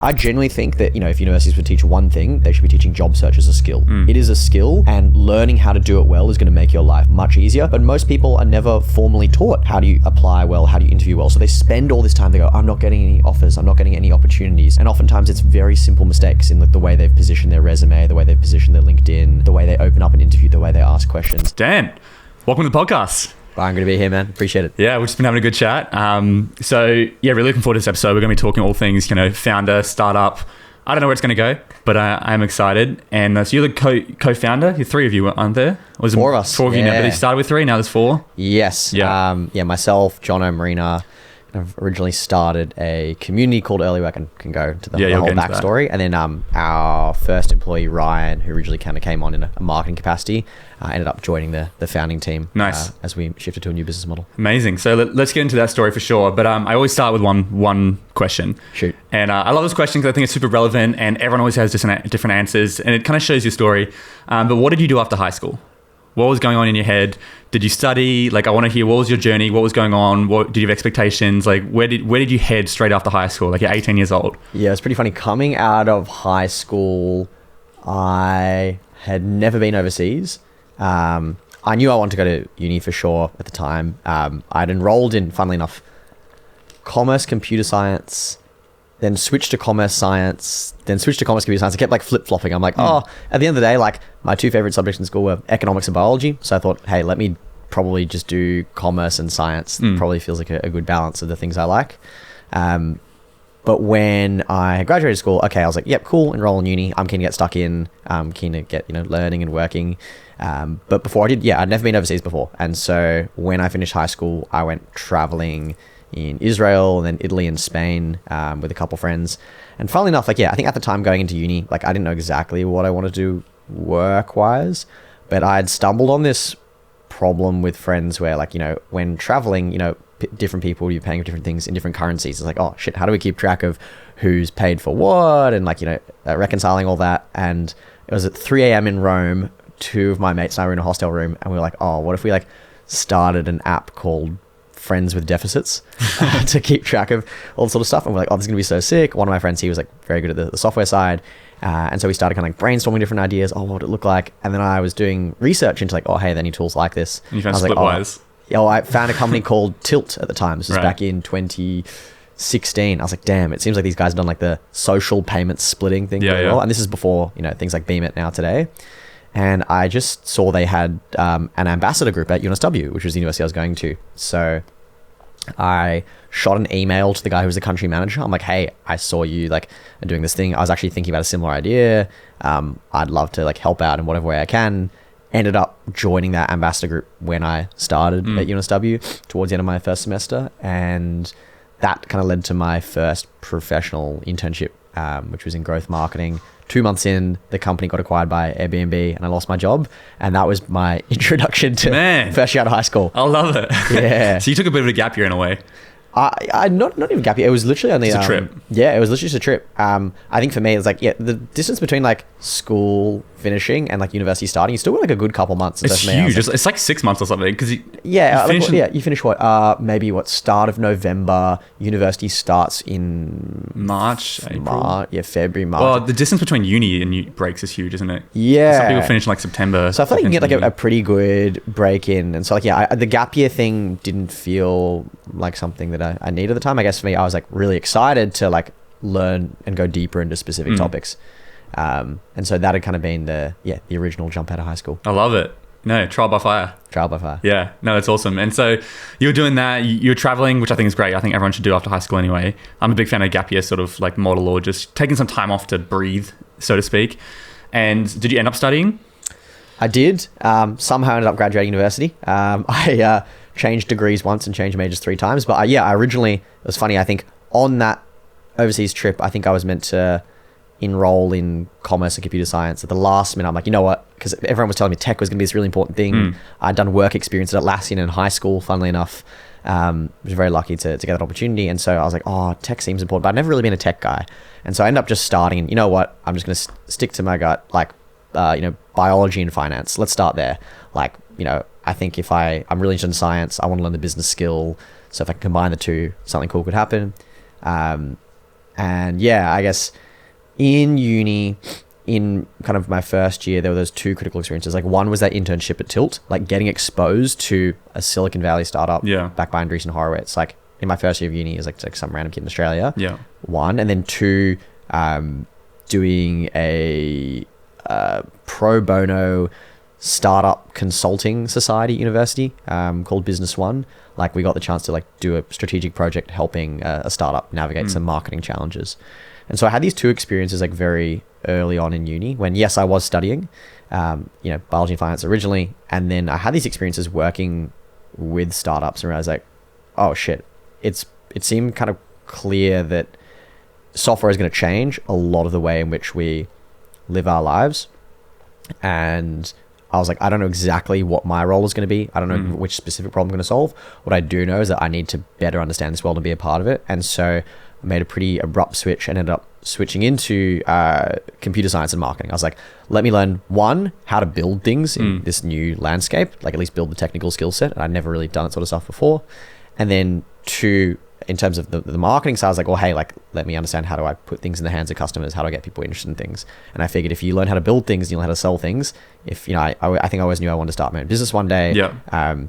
I genuinely think that, if universities would teach one thing, they should be teaching job search as a skill. It is a skill, and learning how to do it well is going to make your life much easier. But most people are never formally taught how do you apply well, how do you interview well. So they spend all this time, they go, I'm not getting any offers, I'm not getting any opportunities. And oftentimes it's very simple mistakes in the way they've positioned their resume, the way they've positioned their LinkedIn, the way they open up an interview, the way they ask questions. Dan, welcome to the podcast. I'm going to be here, man. Appreciate it. Yeah, we've just been having a good chat. Really looking forward to this episode. We're going to be talking all things, founder, startup. I don't know where it's going to go, but I'm excited. And so you're the co-founder. You're three of you, aren't there? Was four of us. Four of you now. But you started with three. Now there's four. Yes. Yeah. Myself, Jono, Marina. I've originally started a community called Earlywork, and can go to the whole backstory. And then our first employee, Ryan, who originally kind of came on in a marketing capacity, ended up joining the founding team. Nice. As we shifted to a new business model. Amazing. So let's get into that story for sure. But I always start with one question. Shoot. And I love this question because I think it's super relevant, and everyone always has different answers, and it kind of shows your story. But what did you do after high school? What was going on in your head? Did you study? I want to hear, what was your journey? What was going on? What did you have expectations? Where did you head straight after high school? You're 18 years old. Yeah, it's pretty funny. Coming out of high school, I had never been overseas. I knew I wanted to go to uni for sure at the time. I'd enrolled in, funnily enough, commerce, computer science, then switched to commerce science, then switched to commerce, computer science. I kept flip-flopping. I'm at the end of the day, my two favorite subjects in school were economics and biology. So I thought, hey, let me probably just do commerce and science. Probably feels like a good balance of the things I like. But when I graduated school, I was like, yep, cool, enroll in uni. I'm keen to get stuck in. I'm keen to get, learning and working. But before I did, I'd never been overseas before. And so when I finished high school, I went traveling in Israel and then Italy and Spain with a couple friends. And funnily enough, I think at the time going into uni, I didn't know exactly what I wanted to do work-wise, but I had stumbled on this problem with friends where when traveling, different people, you're paying for different things in different currencies. It's oh shit, how do we keep track of who's paid for what? And reconciling all that. And it was at 3 a.m. in Rome. Two of my mates and I were in a hostel room, and we were what if we started an app called Friends with Deficits to keep track of all the sort of stuff. And we're this is gonna be so sick. One of my friends, he was very good at the software side, and so we started brainstorming different ideas. What would it look like? And then I was doing research into hey, are there any tools like this? And you found Splitwise. I found a company called Tilt at the time. This was back in 2016. I was damn, it seems like these guys have done the social payments splitting thing really well. And this is before things like Beam It now today. And I just saw they had an ambassador group at UNSW, which was the university I was going to. So I shot an email to the guy who was the country manager. I'm hey, I saw you doing this thing. I was actually thinking about a similar idea. I'd love to help out in whatever way I can. Ended up joining that ambassador group when I started at UNSW towards the end of my first semester. And that kind of led to my first professional internship, which was in growth marketing. 2 months in, the company got acquired by Airbnb and I lost my job. And that was my introduction to first year out of high school. I love it. Yeah. So you took a bit of a gap year in a way. I not even gap year. It was literally only just a trip. Yeah, it was literally just a trip. I think for me, it's the distance between school finishing and university starting, you still got a good couple months. It's huge. It's 6 months or something. Because you finish maybe start of November. University starts in March, April. February, March. Well, the distance between uni and breaks is huge, isn't it? Yeah. Some people finish in September. So I feel you can get a pretty good break in. And so the gap year thing didn't feel like something that I needed at the time. I guess for me, I was really excited to learn and go deeper into specific topics. And so that had kind of been the original jump out of high school. I love it. No, trial by fire. Yeah, no, that's awesome. And so you were doing that, you were traveling, which I think is great. I think everyone should do after high school anyway. I'm a big fan of gap year sort of model, or just taking some time off to breathe, so to speak. And did you end up studying? I did. Somehow ended up graduating university. I changed degrees once and changed majors 3 times. But I originally, it was funny, I think on that overseas trip, I think I was meant to enroll in commerce and computer science. At the last minute, I'm you know what? Because everyone was telling me tech was going to be this really important thing. I'd done work experience at Atlassian in high school, funnily enough. I was very lucky to get that opportunity. And so I was tech seems important, but I've never really been a tech guy. And so I ended up just starting, and you know what? I'm just going to stick to my gut, biology and finance. Let's start there. I think if I'm really interested in science, I want to learn the business skill. So if I can combine the two, something cool could happen. And yeah, I guess in uni, in kind of my first year, there were those two critical experiences. Like one was that internship at Tilt, like getting exposed to a Silicon Valley startup backed by Andreessen Horowitz. Like in my first year of uni, is like some random kid in Australia. Yeah. One, and then two, doing a pro bono startup consulting society at university called Business One. Like we got the chance to like do a strategic project helping a startup navigate some marketing challenges. And so I had these two experiences like very early on in uni when, yes, I was studying, biology and finance originally. And then I had these experiences working with startups and I was like, oh shit, it seemed kind of clear that software is going to change a lot of the way in which we live our lives. And I was like, I don't know exactly what my role is going to be. I don't know which specific problem I'm going to solve. What I do know is that I need to better understand this world and be a part of it. And so I made a pretty abrupt switch and ended up switching into computer science and marketing. I was like, let me learn one, how to build things in this new landscape, like at least build the technical skill set. And I'd never really done that sort of stuff before. And then two, in terms of the marketing side, I was like, well, hey, like, let me understand how do I put things in the hands of customers? How do I get people interested in things? And I figured if you learn how to build things, you'll learn how to sell things. If, I think I always knew I wanted to start my own business one day. Yeah.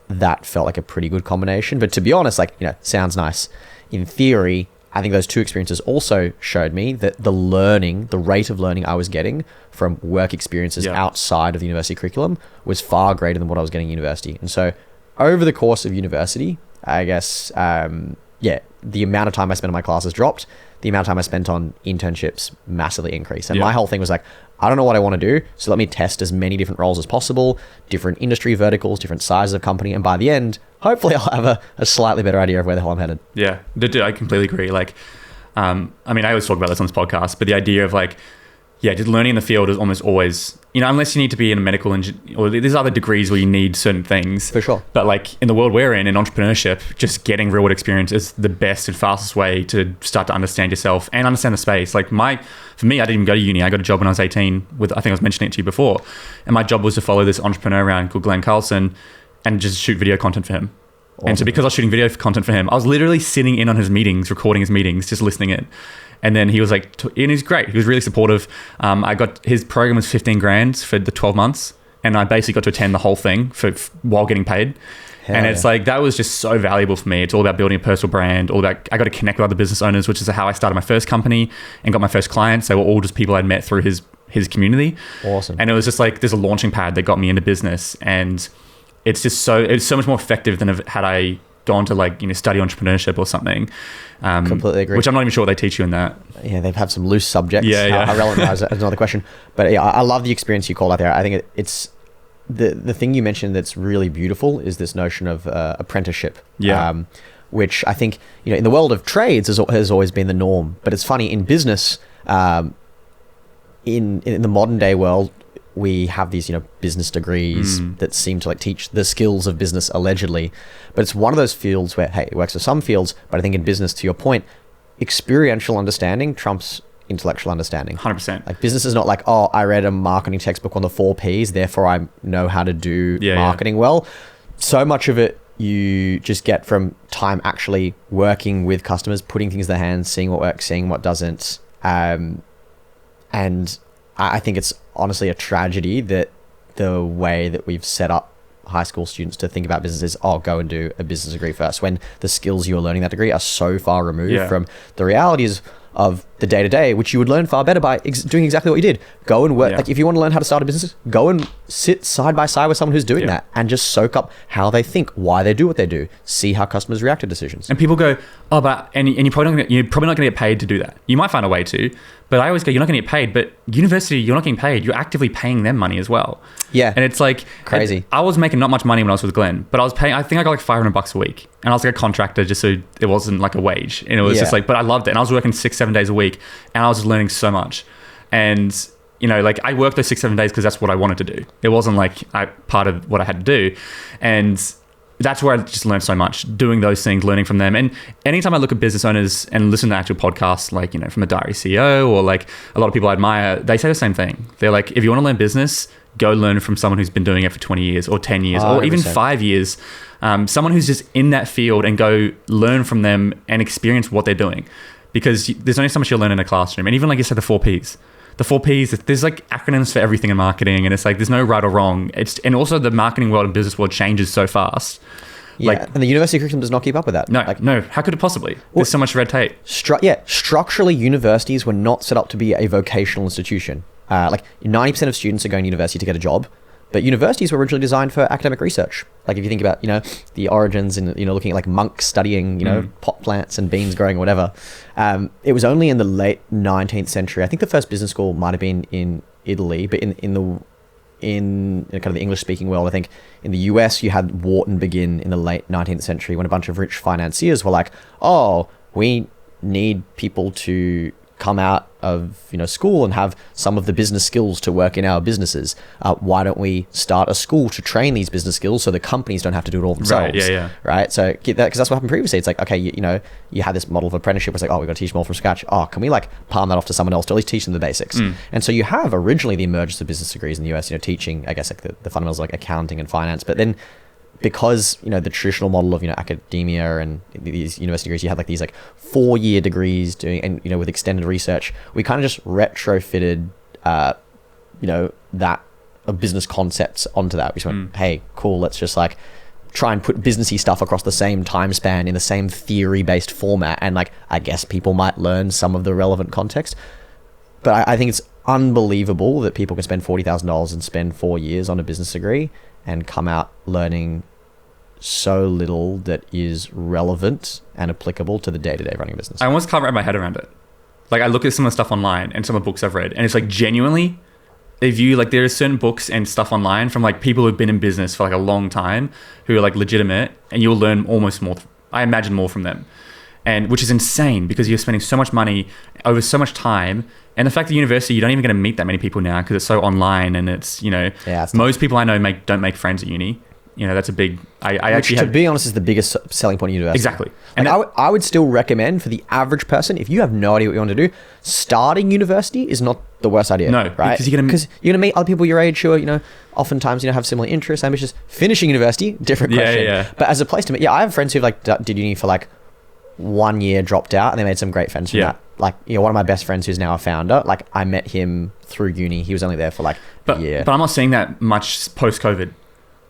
That felt like a pretty good combination. But to be honest, like, sounds nice. In theory, I think those two experiences also showed me that the rate of learning I was getting from work experiences outside of the university curriculum was far greater than what I was getting at university. And so over the course of university, I guess, the amount of time I spent on my classes dropped. The amount of time I spent on internships massively increased. And my whole thing was like, I don't know what I want to do. So let me test as many different roles as possible, different industry verticals, different sizes of company. And by the end, hopefully I'll have a slightly better idea of where the hell I'm headed. Yeah, I completely agree. Like, I always talk about this on this podcast, but the idea of like, just learning in the field is almost always, unless you need to be in a medical engineer or there's other degrees where you need certain things. For sure. But like in the world we're in entrepreneurship, just getting real world experience is the best and fastest way to start to understand yourself and understand the space. Like for me, I didn't even go to uni. I got a job when I was 18 with, I think I was mentioning it to you before. And my job was to follow this entrepreneur around called Glenn Carlson and just shoot video content for him. Awesome. And so because I was shooting video content for him, I was literally sitting in on his meetings, recording his meetings, just listening in. And then he was like, and he's great. He was really supportive. I got his program was 15 grand for the 12 months. And I basically got to attend the whole thing while getting paid. And it's like, that was just so valuable for me. It's all about building a personal brand, I got to connect with other business owners, which is how I started my first company and got my first clients. They were all just people I'd met through his community. Awesome. And it was just like, there's a launching pad that got me into business. And it's so much more effective than had I gone to study entrepreneurship or something. Completely agree. Which I'm not even sure what they teach you in that. Yeah, they've had some loose subjects. Yeah. How relevant is another question. But yeah, I love the experience you called out there. I think it's the thing you mentioned that's really beautiful is this notion of apprenticeship. Yeah. Which I think, in the world of trades has always been the norm. But it's funny, in business, in the modern day world, we have these, business degrees that seem to teach the skills of business allegedly, but it's one of those fields where, hey, it works for some fields, but I think in business, to your point, experiential understanding trumps intellectual understanding. 100%. Business is not like, oh, I read a marketing textbook on the 4 Ps, therefore I know how to do marketing well. So much of it you just get from time actually working with customers, putting things in their hands, seeing what works, seeing what doesn't. And I think it's honestly a tragedy that the way that we've set up high school students to think about business is, go and do a business degree first, when the skills you're learning that degree are so far removed from the realities of the day-to-day, which you would learn far better by doing exactly what you did. Go and work. If you want to learn how to start a business, go and sit side by side with someone who's doing that and just soak up how they think, why they do what they do, see how customers react to decisions. And people go, and you're probably not going to get paid to do that. You might find a way to, but I always go, you're not going to get paid, but university, you're not getting paid. You're actively paying them money as well. Yeah. And it's like crazy. I was making not much money when I was with Glenn, but I was paying, I think I got $500 a week. And I was like a contractor just so it wasn't like a wage. And it was just but I loved it. And I was working 6-7 days a week and I was just learning so much. And, I worked those 6-7 days because that's what I wanted to do. It wasn't part of what I had to do. And that's where I just learned so much, doing those things, learning from them. And anytime I look at business owners and listen to actual podcasts, from a Diary CEO or a lot of people I admire, they say the same thing. They're like, if you want to learn business, go learn from someone who's been doing it for 20 years or 10 years 100%. Or even 5 years. Someone who's just in that field, and go learn from them and experience what they're doing. because there's only so much you'll learn in a classroom. And even like you said, the 4Ps. The 4Ps, there's like acronyms for everything in marketing, and it's like there's no right or wrong. And also the marketing world and business world changes so fast. Yeah, and the university curriculum does not keep up with that. No. How could it possibly? There's so much red tape. Structurally, universities were not set up to be a vocational institution. Like 90% of students are going to university to get a job, but universities were originally designed for academic research. Like if you think about, the origins and, looking at like monks studying, pot plants and beans growing or whatever. It was only in the late 19th century. I think the first business school might have been in Italy, but in kind of the English speaking world, I think in the US, you had Wharton begin in the late 19th century when a bunch of rich financiers were like, oh, we need people to come out of school and have some of the business skills to work in our businesses. Why don't we start a school to train these business skills so the companies don't have to do it all themselves? Right, yeah. Right. So because that's what happened previously. It's like, okay, you had this model of apprenticeship where it's like, oh, we've got to teach them all from scratch. Oh, can we like palm that off to someone else to at least teach them the basics? And so you have originally the emergence of business degrees in the US, teaching, I guess, like the fundamentals like accounting and finance, but then because the traditional model of academia and these university degrees, you had like these like 4-year degrees doing, and with extended research, we kind of just retrofitted that business concepts onto that. We just went, hey, cool, let's just like try and put businessy stuff across the same time span in the same theory based format, and like I guess people might learn some of the relevant context. But I think it's unbelievable that people can spend $40,000 and spend 4 years on a business degree and come out learning so little that is relevant and applicable to the day-to-day running a business. I almost can't wrap my head around it. Like I look at some of the stuff online and some of the books I've read, and it's like genuinely, they view like there are certain books and stuff online from like people who've been in business for like a long time who are like legitimate, and you'll learn almost more, I imagine, more from them. And which is insane because you're spending so much money over so much time. And the fact that university, you don't even get to meet that many people now because it's so online, and it's, most people I know don't make friends at uni. That's a big, to be honest, is the biggest selling point of university. Exactly. And I would still recommend for the average person, if you have no idea what you want to do, starting university is not the worst idea. No, right? Because you're going to meet other people your age who are, oftentimes, have similar interests, ambitious. Finishing university, different question. Yeah. But as a place to meet, I have friends who like did uni for like 1 year, dropped out, and they made some great friends from that. Like, one of my best friends who's now a founder, like I met him through uni. He was only there for like a year. But I'm not seeing that much post-COVID.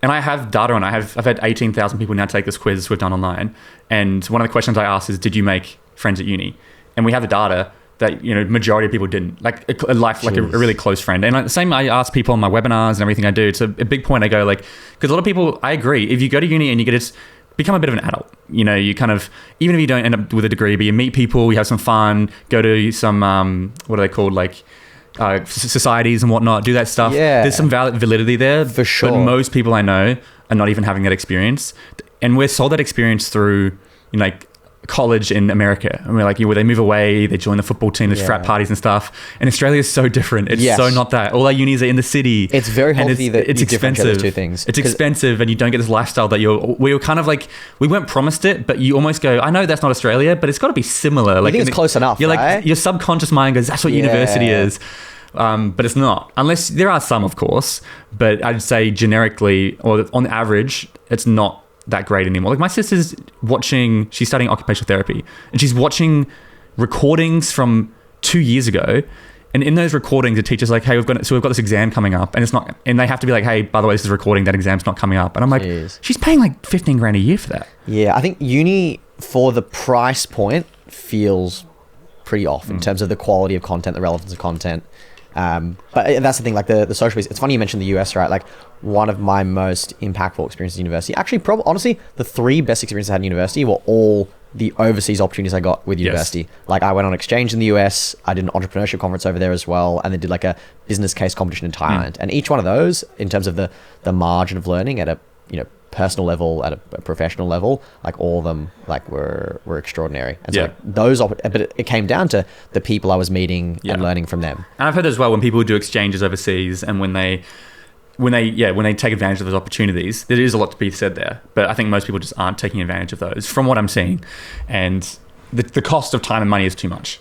And I have data on it. I've had 18,000 people now take this quiz we've done online. And one of the questions I asked is, did you make friends at uni? And we have the data that, majority of people didn't. Like a really close friend. And like, the same I ask people on my webinars and everything I do. It's a big point. I go like, because a lot of people, I agree. If you go to uni and you get to become a bit of an adult, you kind of, even if you don't end up with a degree, but you meet people, you have some fun, go to some, what are they called? Like, societies and whatnot, do that stuff. Yeah. There's some validity there. For sure. But most people I know are not even having that experience. And we're sold that experience through, like, college in America. And we're like, where they move away, they join the football team, there's frat parties and stuff. And Australia is so different. It's so not that. All our unis are in the city. It's very healthy that it's expensive. Those two things. It's expensive, and you don't get this lifestyle that we were kind of like, we weren't promised it, but you almost go, I know that's not Australia, but it's got to be similar. Like, I think it's close enough, you're right? Like, your subconscious mind goes, that's what university is. But it's not, unless there are some, of course, but I'd say generically, or on average, it's not that great anymore. Like my sister's she's studying occupational therapy, and she's watching recordings from 2 years ago. And in those recordings, the teacher's like, hey, we've got this exam coming up, and it's not, and they have to be like, hey, by the way, this is a recording, that exam's not coming up. And I'm like, she's paying like 15 grand a year for that. Yeah. I think uni for the price point feels pretty off in terms of the quality of content, the relevance of content. But that's the thing, like the social piece. It's funny you mentioned the US, right? Like one of my most impactful experiences in university, actually, honestly, the 3 best experiences I had in university were all the overseas opportunities I got with university. Like I went on exchange in the US, I did an entrepreneurship conference over there as well, and then did like a business case competition in Thailand. And each one of those, in terms of the margin of learning at a personal level, at a professional level, like all of them like were extraordinary. And so like, but it came down to the people I was meeting and learning from them. And I've heard as well, when people do exchanges overseas and when they take advantage of those opportunities, there is a lot to be said there. But I think most people just aren't taking advantage of those from what I'm seeing. And the cost of time and money is too much.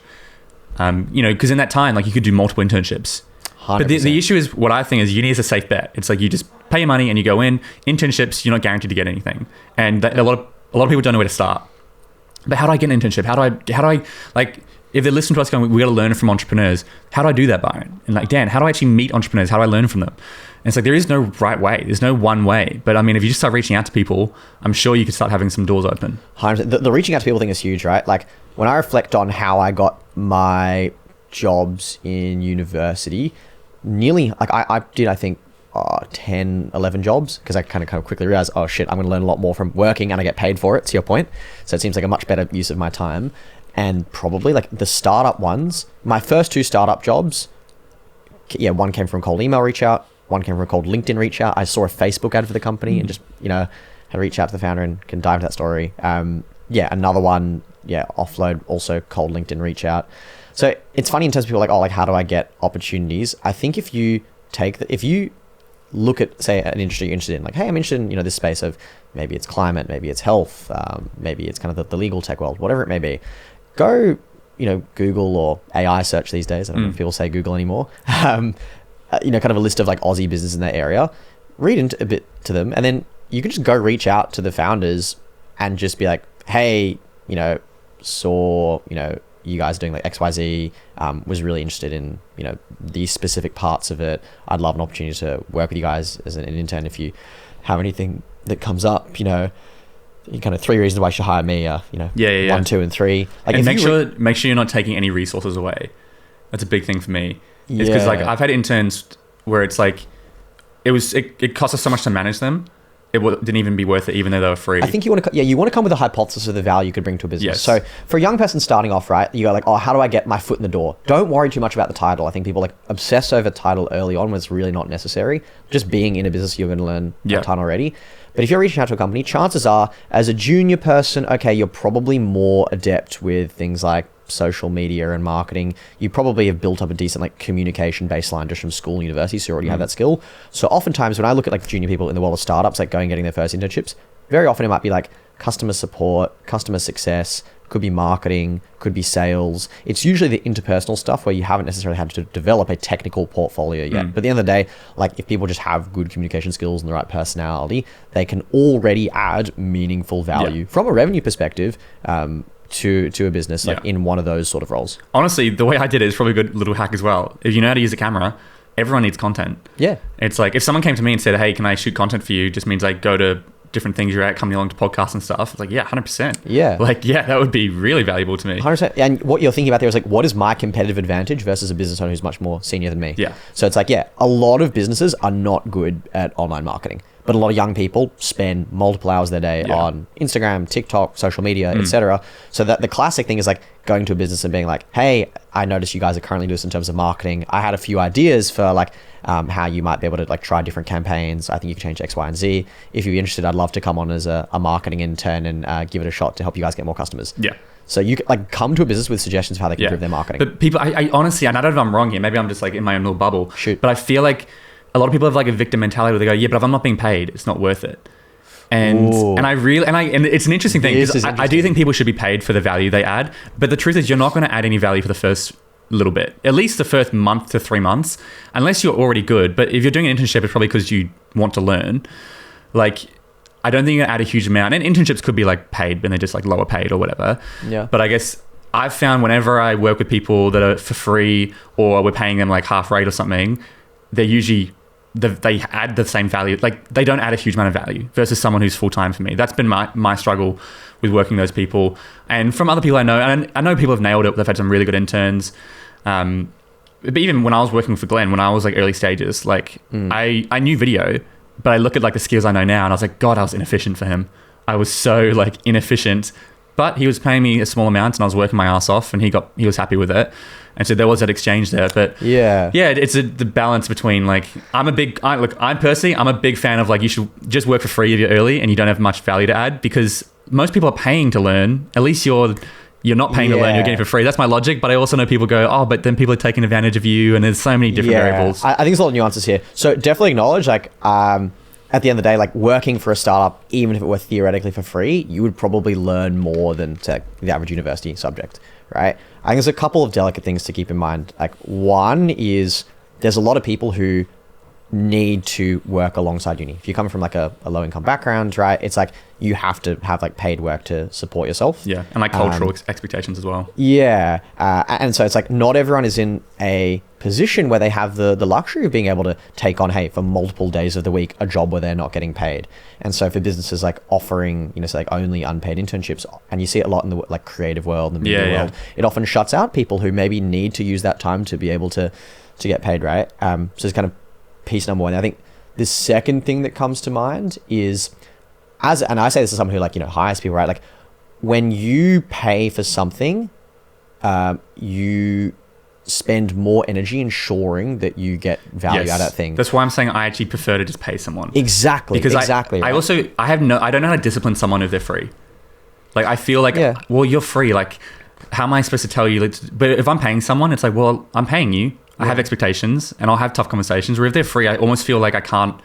Because in that time, like you could do multiple internships. 100%. But the issue is, what I think is, uni is a safe bet. It's like you just pay your money and you go in. Internships, you're not guaranteed to get anything. And a lot of people don't know where to start. But how do I get an internship? How do I like, if they're listening to us going, we got to learn from entrepreneurs. How do I do that, Byron? And like, Dan, how do I actually meet entrepreneurs? How do I learn from them? And it's like, there is no right way. There's no one way. But I mean, if you just start reaching out to people, I'm sure you could start having some doors open. The reaching out to people thing is huge, right? Like when I reflect on how I got my jobs in university, nearly like I did, I think, 10, 11 jobs, because I kind of quickly realized, oh shit, I'm going to learn a lot more from working and I get paid for it, to your point. So it seems like a much better use of my time. And probably like the startup ones, my first 2 startup jobs, one came from cold email reach out, one came from a cold LinkedIn reach out. I saw a Facebook ad for the company and just, had to reach out to the founder, and can dive into that story. Another one, offload, also cold LinkedIn reach out. So it's funny in terms of people like, oh, like how do I get opportunities? I think if you look at, say, an industry you're interested in, like, hey, I'm interested in, this space of maybe it's climate, maybe it's health, maybe it's kind of the legal tech world, whatever it may be, go, Google or AI search these days. I don't know if people say Google anymore. Kind of a list of like Aussie business in that area, read into a bit to them, and then you can just go reach out to the founders and just be like, hey, saw, you guys doing like XYZ, was really interested in, these specific parts of it. I'd love an opportunity to work with you guys as an intern. If you have anything that comes up, kind of 3 reasons why you should hire me, 1, 2, and 3. Like, and make sure you're not taking any resources away. That's a big thing for me. It's because like I've had interns where it's like, it cost us so much to manage them. It didn't even be worth it, even though they were free. I think you want to come with a hypothesis of the value you could bring to a business. Yes. So for a young person starting off, right, you go like, oh, how do I get my foot in the door? Don't worry too much about the title. I think people like obsess over title early on when it's really not necessary. Just being in a business, you're going to learn a ton already. But if you're reaching out to a company, chances are, as a junior person, okay, you're probably more adept with things like social media and marketing. You probably have built up a decent like communication baseline just from school and university, so you already have that skill. So oftentimes when I look at like junior people in the world of startups, like getting their first internships, very often it might be like customer support, customer success, could be marketing, could be sales. It's usually the interpersonal stuff where you haven't necessarily had to develop a technical portfolio yet. But at the end of the day, like if people just have good communication skills and the right personality, they can already add meaningful value from a revenue perspective, to a business, like in one of those sort of roles. Honestly, the way I did it is probably a good little hack as well. If you know how to use a camera, everyone needs content. Yeah. It's like if someone came to me and said, hey, can I shoot content for you? Just means I go to different things you're at, coming along to podcasts and stuff. It's like, 100%. Yeah. Like, that would be really valuable to me. 100%. And what you're thinking about there is like, what is my competitive advantage versus a business owner who's much more senior than me? Yeah. So it's like, a lot of businesses are not good at online marketing, but a lot of young people spend multiple hours of their day on Instagram, TikTok, social media, etc. So that the classic thing is like going to a business and being like, hey, I noticed you guys are currently doing this in terms of marketing. I had a few ideas for like how you might be able to like try different campaigns. I think you can change X, Y, and Z. If you're interested, I'd love to come on as a marketing intern and give it a shot to help you guys get more customers. Yeah. So you like come to a business with suggestions of how they can improve their marketing. But people, I honestly, and I don't know if I'm wrong here. Maybe I'm just like in my own little bubble. Shoot. But I feel like a lot of people have like a victim mentality where they go, but if I'm not being paid, it's not worth it. And it's an interesting thing because I do think people should be paid for the value they add. But the truth is, you're not going to add any value for the first little bit, at least the first month to 3 months, unless you're already good. But if you're doing an internship, it's probably because you want to learn. Like, I don't think you're going to add a huge amount. And internships could be like paid, but they're just like lower paid or whatever. Yeah. But I guess I've found whenever I work with people that are for free or we're paying them like half rate or something, they're usually they add the same value. Like they don't add a huge amount of value versus someone who's full time for me. That's been my struggle with working those people. And from other people I know, and I know people have nailed it. They've had some really good interns. But even when I was working for Glenn, when I was like early stages, like I knew video, but I look at like the skills I know now and I was like, God, I was inefficient for him. I was so like inefficient, but he was paying me a small amount and I was working my ass off and he was happy with it. And so there was that exchange there, but it's the balance between like, I'm a big fan of like, you should just work for free if you're early and you don't have much value to add, because most people are paying to learn. At least you're not paying to learn, you're getting it for free. That's my logic. But I also know people go, but then people are taking advantage of you, and there's so many different variables. I think there's a lot of nuances here. So definitely acknowledge like, at the end of the day, like working for a startup, even if it were theoretically for free, you would probably learn more than the average university subject, right? I think there's a couple of delicate things to keep in mind. Like one is there's a lot of people who need to work alongside uni. If you come from like a low income background, right, it's like you have to have like paid work to support yourself. Yeah, and like cultural expectations as well. Yeah, and so it's like not everyone is in a position where they have the luxury of being able to take on, hey, for multiple days of the week, a job where they're not getting paid. And so for businesses like offering, you know, say like only unpaid internships, and you see it a lot in the like creative world and the media world, it often shuts out people who maybe need to use that time to be able to get paid, right? So it's kind of piece number one. I think the second thing that comes to mind is, and I say this as someone who like, you know, hires people, right? Like when you pay for something, you spend more energy ensuring that you get value out of that thing. That's why I'm saying I actually prefer to just pay someone. Exactly. Because exactly. I also, I don't know how to discipline someone if they're free. Like I feel like, well, you're free. Like how am I supposed to tell you? Like, but if I'm paying someone, it's like, well, I'm paying you. I have expectations and I'll have tough conversations. Where if they're free, I almost feel like I can't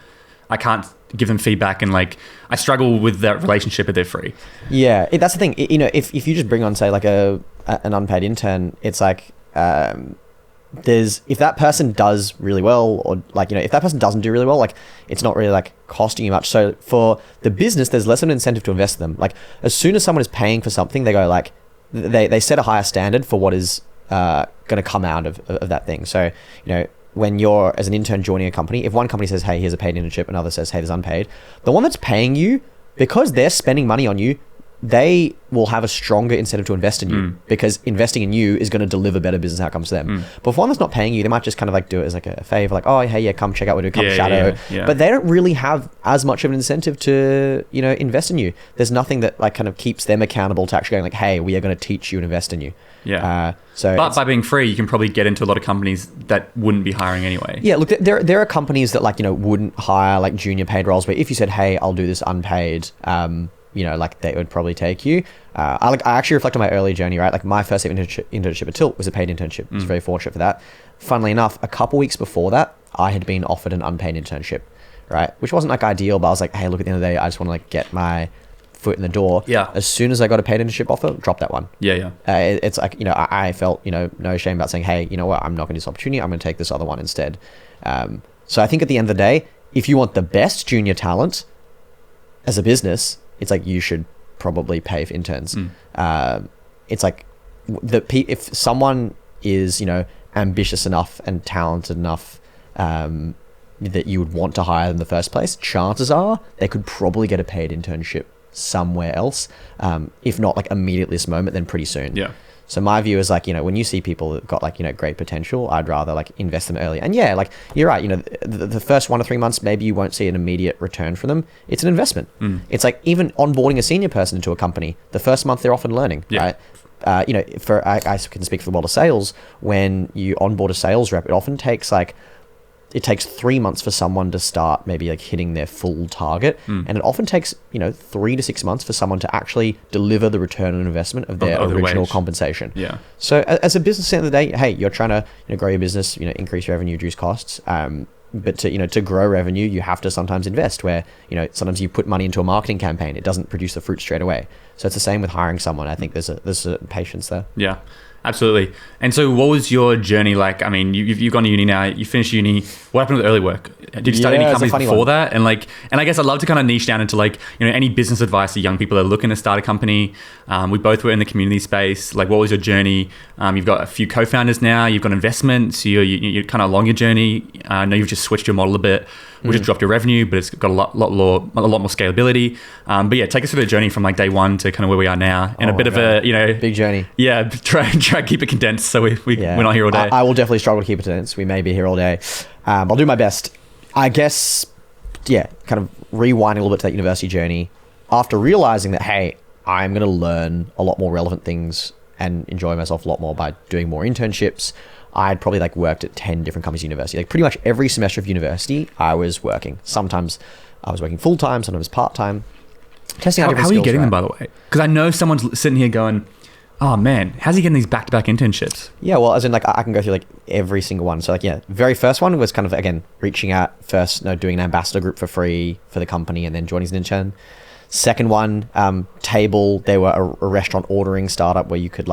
give them feedback, and like I struggle with that relationship if they're free. Yeah, that's the thing. You know, if you just bring on, say, like an unpaid intern, it's like if that person does really well, or like, you know, if that person doesn't do really well, like it's not really like costing you much. So for the business, there's less of an incentive to invest in them. Like as soon as someone is paying for something, they go like they set a higher standard for what is going to come out of that thing. So, you know, when you're as an intern joining a company, if one company says, hey, here's a paid internship, another says, hey, there's unpaid, the one that's paying you, because they're spending money on you, they will have a stronger incentive to invest in you, because investing in you is going to deliver better business outcomes to them. But if one that's not paying you, they might just kind of like do it as like a favor, like, oh, hey, yeah, come check out what we do, come shadow. But they don't really have as much of an incentive to, you know, invest in you. There's nothing that like kind of keeps them accountable to actually going like, hey, we are going to teach you and invest in you. But by being free, you can probably get into a lot of companies that wouldn't be hiring anyway. Yeah, look, there are companies that like, you know, wouldn't hire like junior paid roles, where if you said, hey, I'll do this unpaid, you know, like they would probably take you. I actually reflect on my early journey, right? Like my first internship at Tilt was a paid internship. I was very fortunate for that. Funnily enough, a couple weeks before that, I had been offered an unpaid internship, right? Which wasn't like ideal, but I was like, hey, look, at the end of the day, I just want to like get my foot in the door. Yeah. As soon as I got a paid internship offer, drop that one. It's like, you know, I felt, you know, no shame about saying, hey, you know what, I'm not going to do this opportunity. I'm going to take this other one instead. So I think at the end of the day, if you want the best junior talent as a business, it's like you should probably pay for interns. It's like if someone is, you know, ambitious enough and talented enough that you would want to hire them in the first place, chances are they could probably get a paid internship somewhere else, if not like immediately this moment, then pretty soon. So my view is like, you know, when you see people that got like, you know, great potential, I'd rather like invest them early. And yeah, like you're right, you know, the first 1 to 3 months, maybe you won't see an immediate return from them. It's an investment. It's like even onboarding a senior person into a company, the first month they're often learning, right? You know, I can speak for the world of sales. When you onboard a sales rep, it often takes like, it takes 3 months for someone to start maybe like hitting their full target. And it often takes, you know, 3 to 6 months for someone to actually deliver the return on investment of their original compensation. So as a business at the end of the day, hey, you're trying to, you know, grow your business, you know, increase revenue, reduce costs. But to, you know, to grow revenue, you have to sometimes invest, where, you know, sometimes you put money into a marketing campaign, it doesn't produce the fruit straight away. So it's the same with hiring someone. I think there's a patience there. Yeah. Absolutely. And so what was your journey like? I mean, you've gone to uni now, you finished uni. What happened with early work? Did you start any companies before that? And like, and I guess I'd love to kind of niche down into like, you know, any business advice to young people that are looking to start a company. We both were in the community space. Like, what was your journey? You've got a few co-founders now, you've got investments, you're kind of along your journey. I know you've just switched your model a bit, which has dropped your revenue, but it's got a lot more scalability. But yeah, take us through the journey from like day one to kind of where we are now, and a bit of a, you know, big journey. Yeah, try and keep it condensed so we're not here all day. I will definitely struggle to keep it condensed. We may be here all day. I'll do my best. I guess, yeah, kind of rewinding a little bit to that university journey. After realizing that, hey, I'm going to learn a lot more relevant things and enjoy myself a lot more by doing more internships, I'd probably like worked at 10 different companies at university. Like pretty much every semester of university, I was working. Sometimes I was working full-time, sometimes part-time. Testing out different skills. How are you getting them, by the way? Because I know someone's sitting here going, oh man, how's he getting these back-to-back internships? Yeah, well, as in like I can go through like every single one. So like, yeah, very first one was kind of, again, reaching out first, you know, doing an ambassador group for free for the company and then joining as an intern. Second one, Table. They were a restaurant ordering startup where you could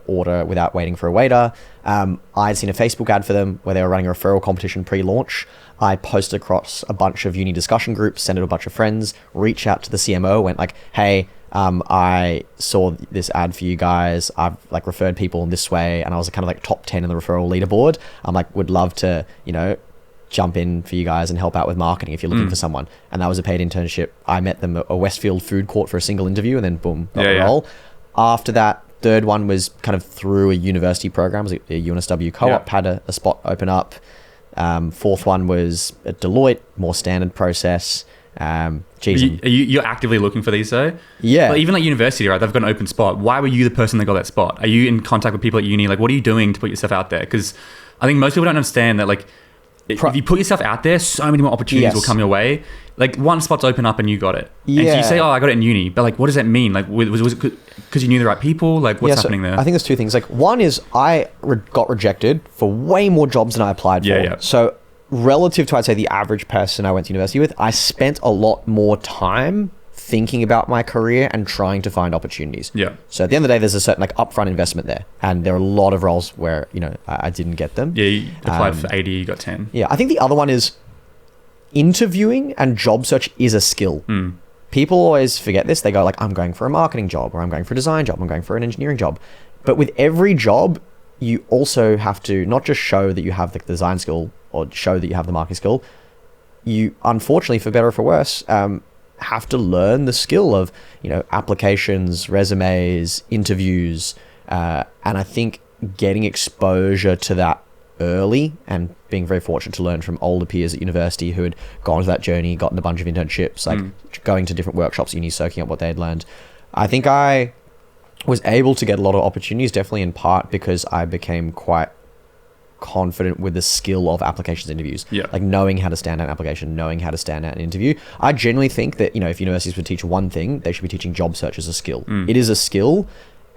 order without waiting for a waiter. I'd seen a Facebook ad for them where they were running a referral competition pre-launch. I posted across a bunch of uni discussion groups, sent it to a bunch of friends, reached out to the CMO, went like, hey, I saw this ad for you guys. I've referred people in this way, and I was kind of top 10 in the referral leaderboard. I'm would love to, jump in for you guys and help out with marketing if you're looking for someone. And that was a paid internship. I met them at a Westfield food court for a single interview, and then boom, got the role. After that, third one was kind of through a university program. It was a UNSW co-op, had a spot open up. Fourth one was at Deloitte, more standard process. You're actively looking for these though? Yeah. Even university, right? They've got an open spot. Why were you the person that got that spot? Are you in contact with people at uni? What are you doing to put yourself out there? Because I think most people don't understand that if you put yourself out there, so many more opportunities will come your way. One spot's open up and you got it. Yeah. And so you say, oh, I got it in uni. But what does that mean? Was it because you knew the right people? What's happening there? I think there's two things. One is I got rejected for way more jobs than I applied for. Yeah. So relative to, I'd say, the average person I went to university with, I spent a lot more time thinking about my career and trying to find opportunities. Yeah. So at the end of the day, there's a certain upfront investment there. And there are a lot of roles where, I didn't get them. Yeah, you applied for 80, you got 10. Yeah, I think the other one is interviewing and job search is a skill. People always forget this. They go I'm going for a marketing job, or I'm going for a design job, I'm going for an engineering job. But with every job, you also have to not just show that you have the design skill or show that you have the marketing skill. You, unfortunately, for better or for worse, have to learn the skill of, applications, resumes, interviews. And I think getting exposure to that early and being very fortunate to learn from older peers at university who had gone to that journey, gotten a bunch of internships, going to different workshops, uni, soaking up what they had learned. I think I was able to get a lot of opportunities, definitely in part because I became quite confident with the skill of applications interviews. Yeah. Knowing how to stand out an application, knowing how to stand out an interview. I genuinely think that, if universities would teach one thing, they should be teaching job search as a skill. It is a skill,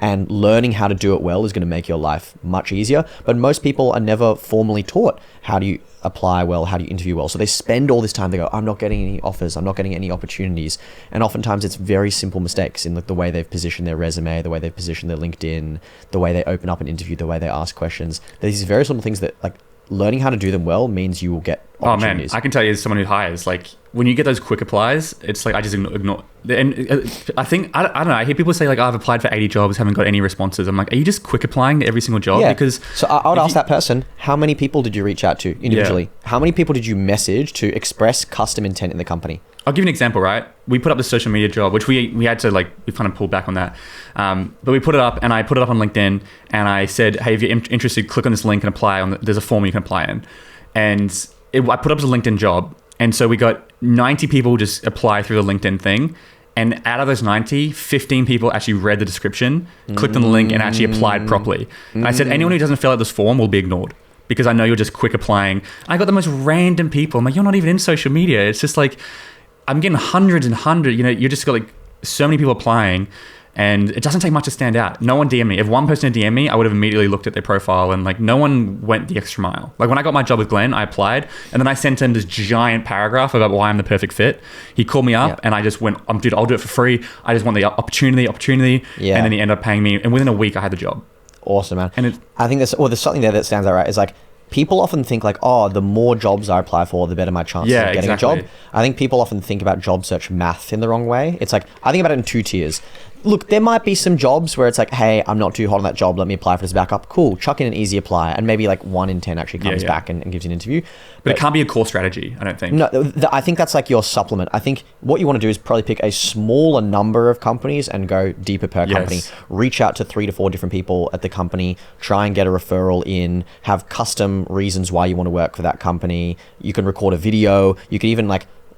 and learning how to do it well is going to make your life much easier. But most people are never formally taught how do you apply well, how do you interview well. So they spend all this time, they go, I'm not getting any offers, I'm not getting any opportunities. And oftentimes it's very simple mistakes in the way they've positioned their resume, the way they've positioned their LinkedIn, the way they open up an interview, the way they ask questions. There's these very simple things that learning how to do them well means you will get opportunities. Oh man, I can tell you as someone who hires, when you get those quick applies, it's I just ignore. And I think, I don't know, I hear people say I've applied for 80 jobs, haven't got any responses. I'm are you just quick applying to every single job? Yeah. Because so I would ask that person, how many people did you reach out to individually? Yeah. How many people did you message to express custom intent in the company? I'll give you an example, right? We put up the social media job, which we had to we kind of pulled back on that. But we put it up, and I put it up on LinkedIn, and I said, hey, if you're interested, click on this link and apply. There's a form you can apply in. And I put up as a LinkedIn job. And so we got 90 people just apply through the LinkedIn thing. And out of those 90, 15 people actually read the description, clicked on the link, and actually applied properly. And I said, anyone who doesn't fill out this form will be ignored, because I know you're just quick applying. I got the most random people. I'm you're not even in social media. It's just I'm getting hundreds and hundreds. You just got so many people applying, and it doesn't take much to stand out. No one DM'd me. If one person had DM'd me, I would have immediately looked at their profile, and no one went the extra mile. When I got my job with Glenn, I applied, and then I sent him this giant paragraph about why I'm the perfect fit. He called me up, and I just went, dude, I'll do it for free. I just want the opportunity. Yeah. And then he ended up paying me, and within a week, I had the job. Awesome, man. And I think there's something there that stands out, right? It's people often think the more jobs I apply for, the better my chances of getting a job. I think people often think about job search math in the wrong way. It's I think about it in two tiers. Look, there might be some jobs where it's hey, I'm not too hot on that job, let me apply for this backup. Cool, chuck in an easy apply, and maybe 1 in 10 actually comes back and gives you an interview. But it can't be a core strategy, I don't think. No, I think that's your supplement. I think what you want to do is probably pick a smaller number of companies and go deeper per company. Reach out to 3 to 4 different people at the company, try and get a referral in, have custom reasons why you want to work for that company. You can record a video. You can even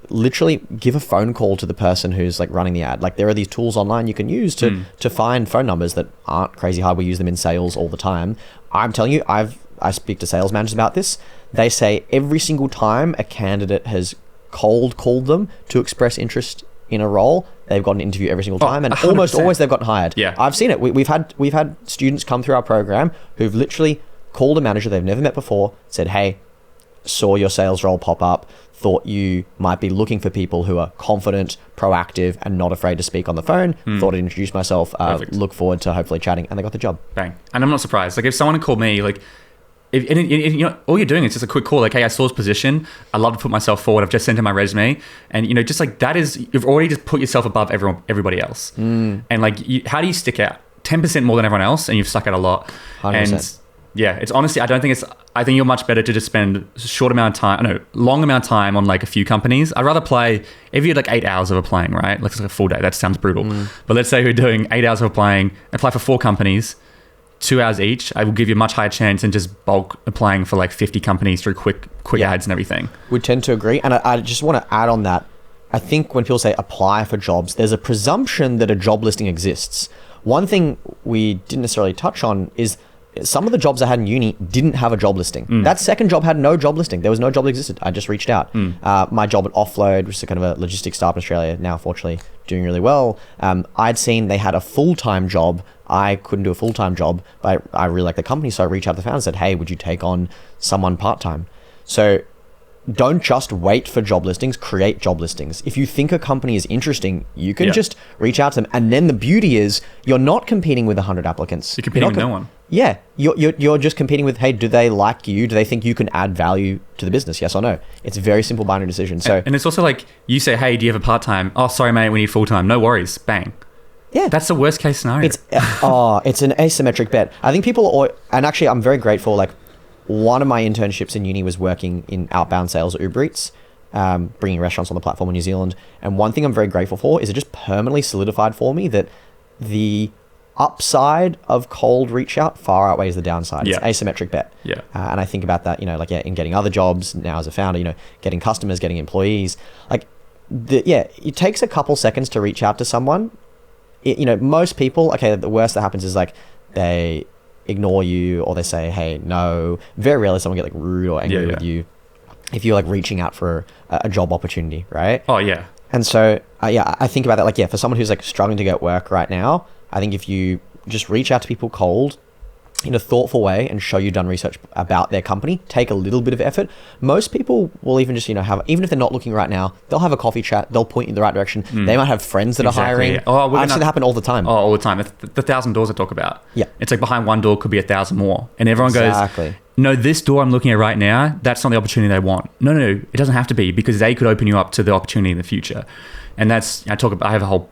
literally give a phone call to the person who's running the ad. There are these tools online you can use to find phone numbers that aren't crazy hard. We use them in sales all the time. I'm telling you, I speak to sales managers about this. They say every single time a candidate has cold called them to express interest in a role, they've got an interview every single time, and 100%. almost always they've gotten hired. Yeah. I've seen it. We've had students come through our program who've literally called a manager they've never met before, said, hey, saw your sales role pop up, thought you might be looking for people who are confident, proactive, and not afraid to speak on the phone. Thought I'd introduce myself, look forward to hopefully chatting, and they got the job. Bang. And I'm not surprised. Like if someone had called me, like, if you know, all you're doing is just a quick call, like, hey, I saw this position. I'd love to put myself forward. I've just sent in my resume. And, you know, just like that is, you've already just put yourself above everybody else. And like, how do you stick out? 10% more than everyone else, and you've stuck out a lot. 100%. And yeah, it's honestly, I think you're much better to just spend long amount of time on like a few companies. I'd rather play, if you had like 8 hours of applying, right? Like it's like a full day. That sounds brutal. But let's say you're doing 8 hours of applying, apply for 4 companies, 2 hours each. I will give you a much higher chance than just bulk applying for like 50 companies through quick ads and everything. We tend to agree. And I just want to add on that. I think when people say apply for jobs, there's a presumption that a job listing exists. One thing we didn't necessarily touch on is some of the jobs I had in uni didn't have a job listing. That second job had no job listing. There was no job that existed. I just reached out. My job at Offload, which is kind of a logistics startup in Australia, now fortunately doing really well. I'd seen they had a full-time job. I couldn't do a full-time job, but I really like the company. So I reached out to the founder and said, hey, would you take on someone part-time? So don't just wait for job listings, create job listings. If you think a company is interesting, you can just reach out to them. And then the beauty is you're not competing with 100 applicants. You're competing with no one. Yeah, you're just competing with, hey, do they like you? Do they think you can add value to the business? Yes or no? It's a very simple binary decision. So, and it's also like you say, hey, do you have a part-time? Oh, sorry, mate, we need full-time. No worries. Bang. Yeah, that's the worst case scenario. It's an asymmetric bet. I think and actually I'm very grateful. Like one of my internships in uni was working in outbound sales at Uber Eats, bringing restaurants on the platform in New Zealand. And one thing I'm very grateful for is it just permanently solidified for me that the upside of cold reach out far outweighs the downside. It's an asymmetric bet. Yeah. And I think about that, in getting other jobs now as a founder, getting customers, getting employees, it takes a couple seconds to reach out to someone. Most people, the worst that happens is like they ignore you or they say, hey, no. Very rarely someone get like rude or angry with you if you're like reaching out for a job opportunity, right? Oh, yeah. And so, I think about that. For someone who's like struggling to get work right now, I think if you just reach out to people cold in a thoughtful way and show you've done research about their company, take a little bit of effort. Most people will even just, even if they're not looking right now, they'll have a coffee chat. They'll point you in the right direction. They might have friends that are hiring. I've seen it happen all the time. Oh, all the time. The 1,000 doors I talk about. Yeah. It's like behind one door could be 1,000 more. And everyone goes, no, this door I'm looking at right now, that's not the opportunity they want. No, it doesn't have to be because they could open you up to the opportunity in the future. And that's, I have a whole,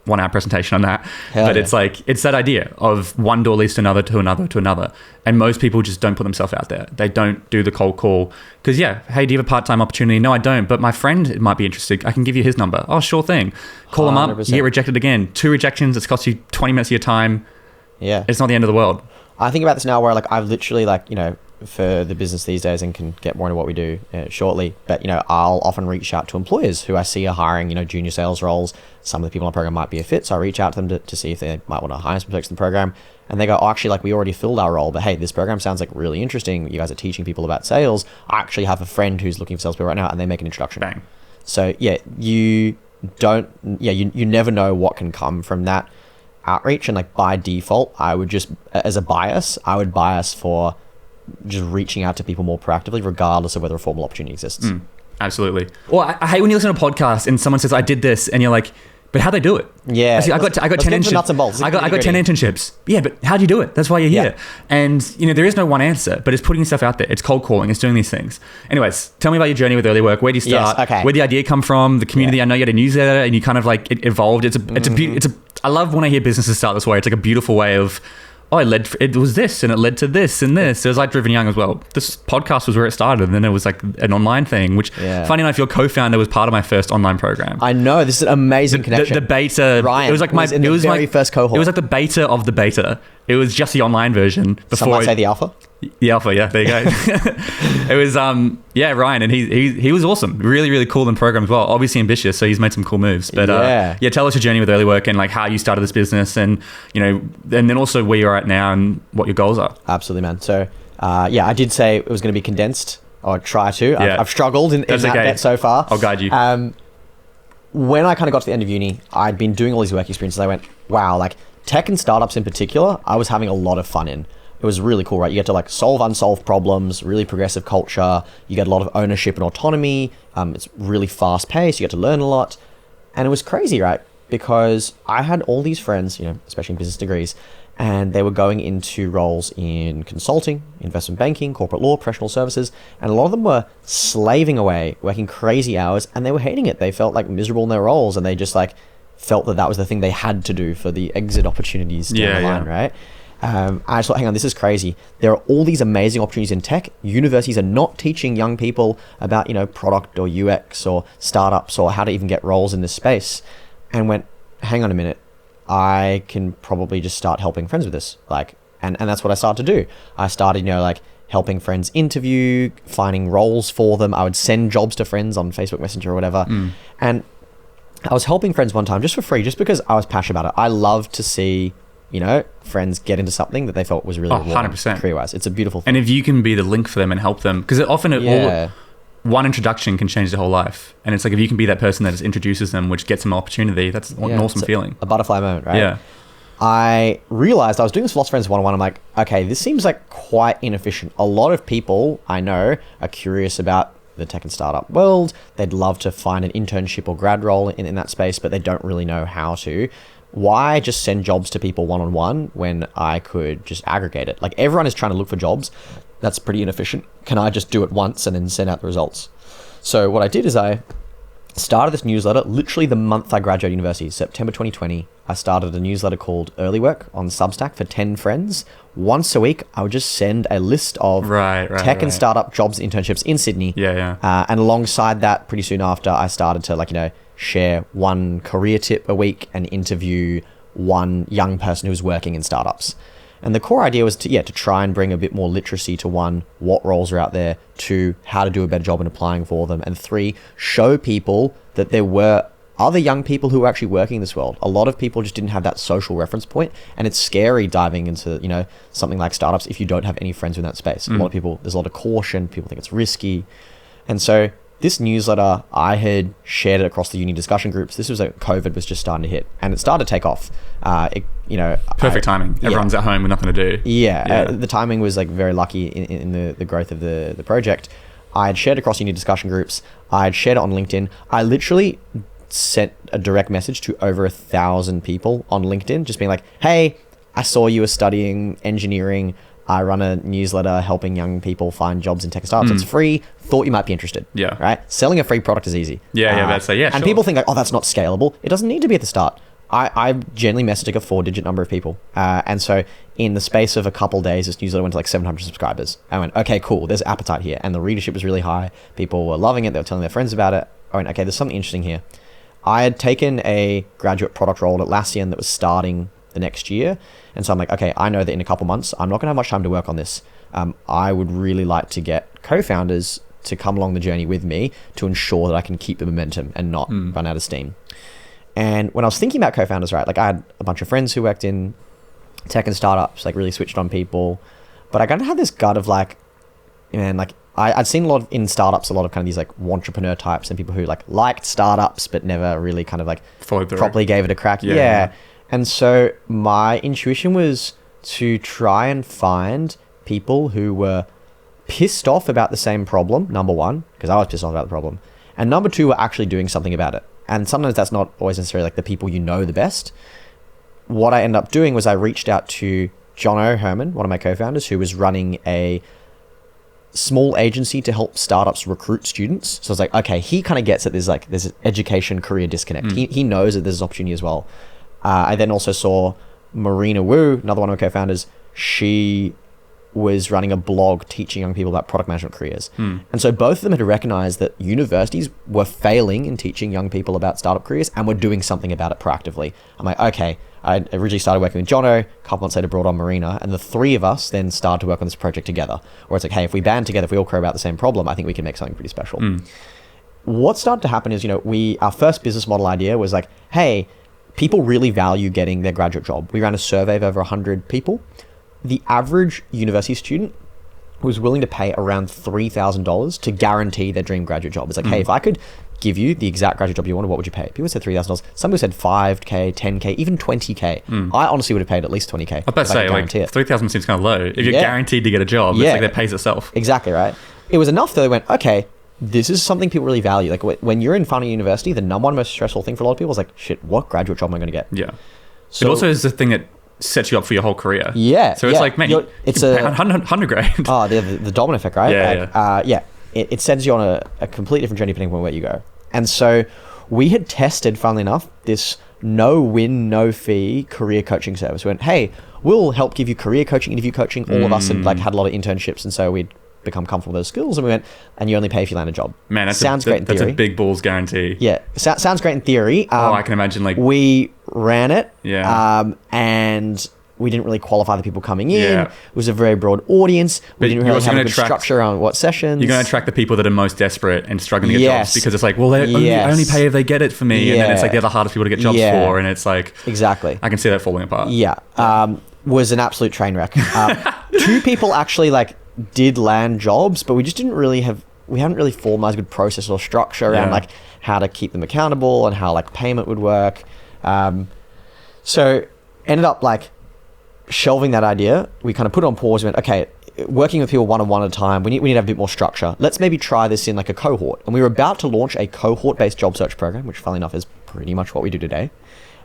1-hour presentation on that. It's it's that idea of one door leads to another, to another, to another. And most people just don't put themselves out there. They don't do the cold call. Because hey, do you have a part-time opportunity? No, I don't. But my friend might be interested. I can give you his number. Oh, sure thing. Call 100%. Him up. You get rejected again. 2 rejections. It's cost you 20 minutes of your time. Yeah. It's not the end of the world. I think about this now where I've literally for the business these days, and can get more into what we do shortly, but I'll often reach out to employers who I see are hiring junior sales roles. Some of the people in the program might be a fit, so I reach out to them to see if they might want to hire some folks in the program, and they go, oh, actually, we already filled our role, but hey, this program sounds really interesting. You guys are teaching people about sales. I actually have a friend who's looking for salespeople right now, and they make an introduction. Bang. So you never know what can come from that outreach, and by default, I would just, as a bias, bias for just reaching out to people more proactively, regardless of whether a formal opportunity exists. Absolutely. Well, I hate when you listen to a podcast and someone says, I did this, and you're like, but how'd they do it? Yeah. I got 10 internships. Nuts and bolts. I got 10 internships. Yeah, but how'd you do it? That's why you're here. And there is no one answer, but it's putting yourself out there. It's cold calling. It's doing these things. Anyways, tell me about your journey with early work. Where do you start? Yes, okay. Where did the idea come from? The community. I know you had a newsletter and you kind of it evolved. I love when I hear businesses start this way. It's like a beautiful way of, it was this and it led to this and this. It was like Driven Young as well. This podcast was where it started, and then it was like an online thing, which funny enough, your co-founder was part of my first online program. I know, this is an amazing connection. The beta, Ryan, it was like my first cohort. It was like the beta of the beta. It was just the online version before. Some might say the alpha. The alpha, yeah, there you go. It was Ryan, and he was awesome, really, really cool in program as well. Obviously ambitious, so he's made some cool moves. But tell us your journey with early work and how you started this business, and and then also where you're at now and what your goals are. Absolutely, man. So I did say it was going to be condensed, or try to. Yeah. I've struggled in that bet so far. I'll guide you. When I kind of got to the end of uni, I'd been doing all these work experiences. I went, wow, tech and startups in particular, I was having a lot of fun in. it was really cool, right? You get to like solve unsolved problems, really progressive culture. You get a lot of ownership and autonomy. It's really fast paced. You get to learn a lot. And it was crazy, right? Because I had all these friends, you know, especially in business degrees, and they were going into roles in consulting, investment banking, corporate law, professional services, and a lot of them were slaving away, working crazy hours, and they were hating it. They felt like miserable in their roles, and they just like felt that was the thing they had to do for the exit opportunities down the line, right? I just thought, hang on, this is crazy. There are all these amazing opportunities in tech. Universities are not teaching young people about, you know, product or UX or startups or how to even get roles in this space. And went, hang on a minute, I can probably just start helping friends with this. Like, and that's what I started to do. I started, you know, like helping friends interview, finding roles for them. I would send jobs to friends on Facebook Messenger or whatever. And I was helping friends one time just for free, just because I was passionate about it. I love to see, you know, friends get into something that they felt was really rewarding 100%. career-wise. It's a beautiful thing. And if you can be the link for them and help them, because often one introduction can change their whole life. And it's like, if you can be that person that just introduces them, which gets them an opportunity, that's an awesome feeling. A butterfly moment, right? Yeah. I realized I was doing this with lots of friends one-on-one. I'm like, okay, this seems like quite inefficient. A lot of people I know are curious about the tech and startup world. They'd love to find an internship or grad role in that space, but they don't really know how to. Why just send jobs to people one-on-one when I could just aggregate it? Like, everyone is trying to look for jobs. That's pretty inefficient. Can I just do it once and then send out the results? So what I did is I started this newsletter literally the month I graduated university, September 2020. I started a newsletter called Earlywork on Substack for 10 friends. Once a week, I would just send a list of tech and startup jobs, internships in Sydney. And alongside that, pretty soon after, I started to, like, you know, share one career tip a week and interview one young person who's working in startups. And the core idea was to try and bring a bit more literacy to, one, what roles are out there, two, how to do a better job in applying for them, and three, show people that there were other young people who were actually working in this world. A lot of people just didn't have that social reference point, and it's scary diving into, you know, something like startups if you don't have any friends in that space. A lot of people, there's a lot of caution, people think it's risky. And so this newsletter, I had shared it across the uni discussion groups. This was COVID was just starting to hit, and it started to take off. Perfect timing. Everyone's at home with nothing to do. The timing was like very lucky in the growth of the project. I had shared across uni discussion groups. I had shared it on LinkedIn. I literally sent a direct message to over 1,000 people on LinkedIn, just being like, hey, I saw you were studying engineering. I run a newsletter helping young people find jobs in tech and startups. It's free. Thought you might be interested. Right? Selling a free product is easy. And people think like, oh, that's not scalable. It doesn't need to be at the start. I generally message like a 4-digit number of people. And so in the space of a couple of days, this newsletter went to like 700 subscribers. I went, okay, cool. There's appetite here. And the readership was really high. People were loving it. They were telling their friends about it. I went, okay, there's something interesting here. I had taken a graduate product role at Atlassian that was starting the next year. And so I'm like, okay, I know that in a couple months, I'm not going to have much time to work on this. I would really like to get co-founders to come along the journey with me to ensure that I can keep the momentum and not run out of steam. And when I was thinking about co-founders, right, like I had a bunch of friends who worked in tech and startups, like really switched on people. But I kind of had this gut of like, man, like I'd seen a lot of, in startups, a lot of kind of these like entrepreneur types and people who like liked startups, but never really kind of like properly gave it a crack. And so my intuition was to try and find people who were pissed off about the same problem, number one, because I was pissed off about the problem. And number two, were actually doing something about it. And sometimes that's not always necessarily like the people you know the best. What I ended up doing was I reached out to Jono Herman, one of my co-founders, who was running a small agency to help startups recruit students. So I was like, okay, he kind of gets that there's an education career disconnect. He knows that there's an opportunity as well. I then also saw Marina Wu, another one of my co-founders. She was running a blog teaching young people about product management careers. And so both of them had recognized that universities were failing in teaching young people about startup careers and were doing something about it proactively. I'm like, okay, I originally started working with Jono, a couple months later brought on Marina, and the three of us then started to work on this project together. Where it's like, hey, if we band together, if we all care about the same problem, I think we can make something pretty special. What started to happen is, our first business model idea was like, hey, people really value getting their graduate job. We ran a survey of over 100 people. The average university student was willing to pay around $3,000 to guarantee their dream graduate job. It's like, hey, if I could give you the exact graduate job you wanted, what would you pay? People said $3,000. Some people said $5K, $10K, even $20K. I honestly would have paid at least $20K. I was about to say, like, $3,000 seems kind of low. If you're guaranteed to get a job, it's like that pays itself. Exactly, right? It was enough that they went, okay, this is something people really value. Like, when you're in final university, the number one most stressful thing for a lot of people is like, shit, what graduate job am I going to get? Yeah. So, it also is the thing that sets you up for your whole career. Yeah. So it's like, man, it's a 100 grand. Oh, the domino effect, right? Yeah. It sends you on a completely different journey depending on where you go. And so we had tested, funnily enough, this no win, no fee career coaching service. We went, hey, we'll help give you career coaching, interview coaching. All of us had like had a lot of internships, and so we'd become comfortable with those skills. And we went, and you only pay if you land a job. Man, that sounds great in theory. That's a big balls guarantee. Yeah, sounds great in theory. I can imagine. Like, we ran it. Yeah. And we didn't really qualify the people coming in. Yeah. It was a very broad audience. We didn't really have a good structure around what sessions. You're going to attract the people that are most desperate and struggling to get jobs, because it's like, well, they only pay if they get it for me. And then it's like they're the hardest people to get jobs for. And it's like, exactly. I can see that falling apart. Yeah. Was an absolute train wreck. 2 people actually like did land jobs, but we just hadn't really formalized a good process or structure around like how to keep them accountable and how like payment would work. So ended up like shelving that idea. We kind of put it on pause. We went, okay, working with people one-on-one at a time, we need to have a bit more structure. Let's maybe try this in like a cohort. And we were about to launch a cohort-based job search program, which funnily enough is pretty much what we do today.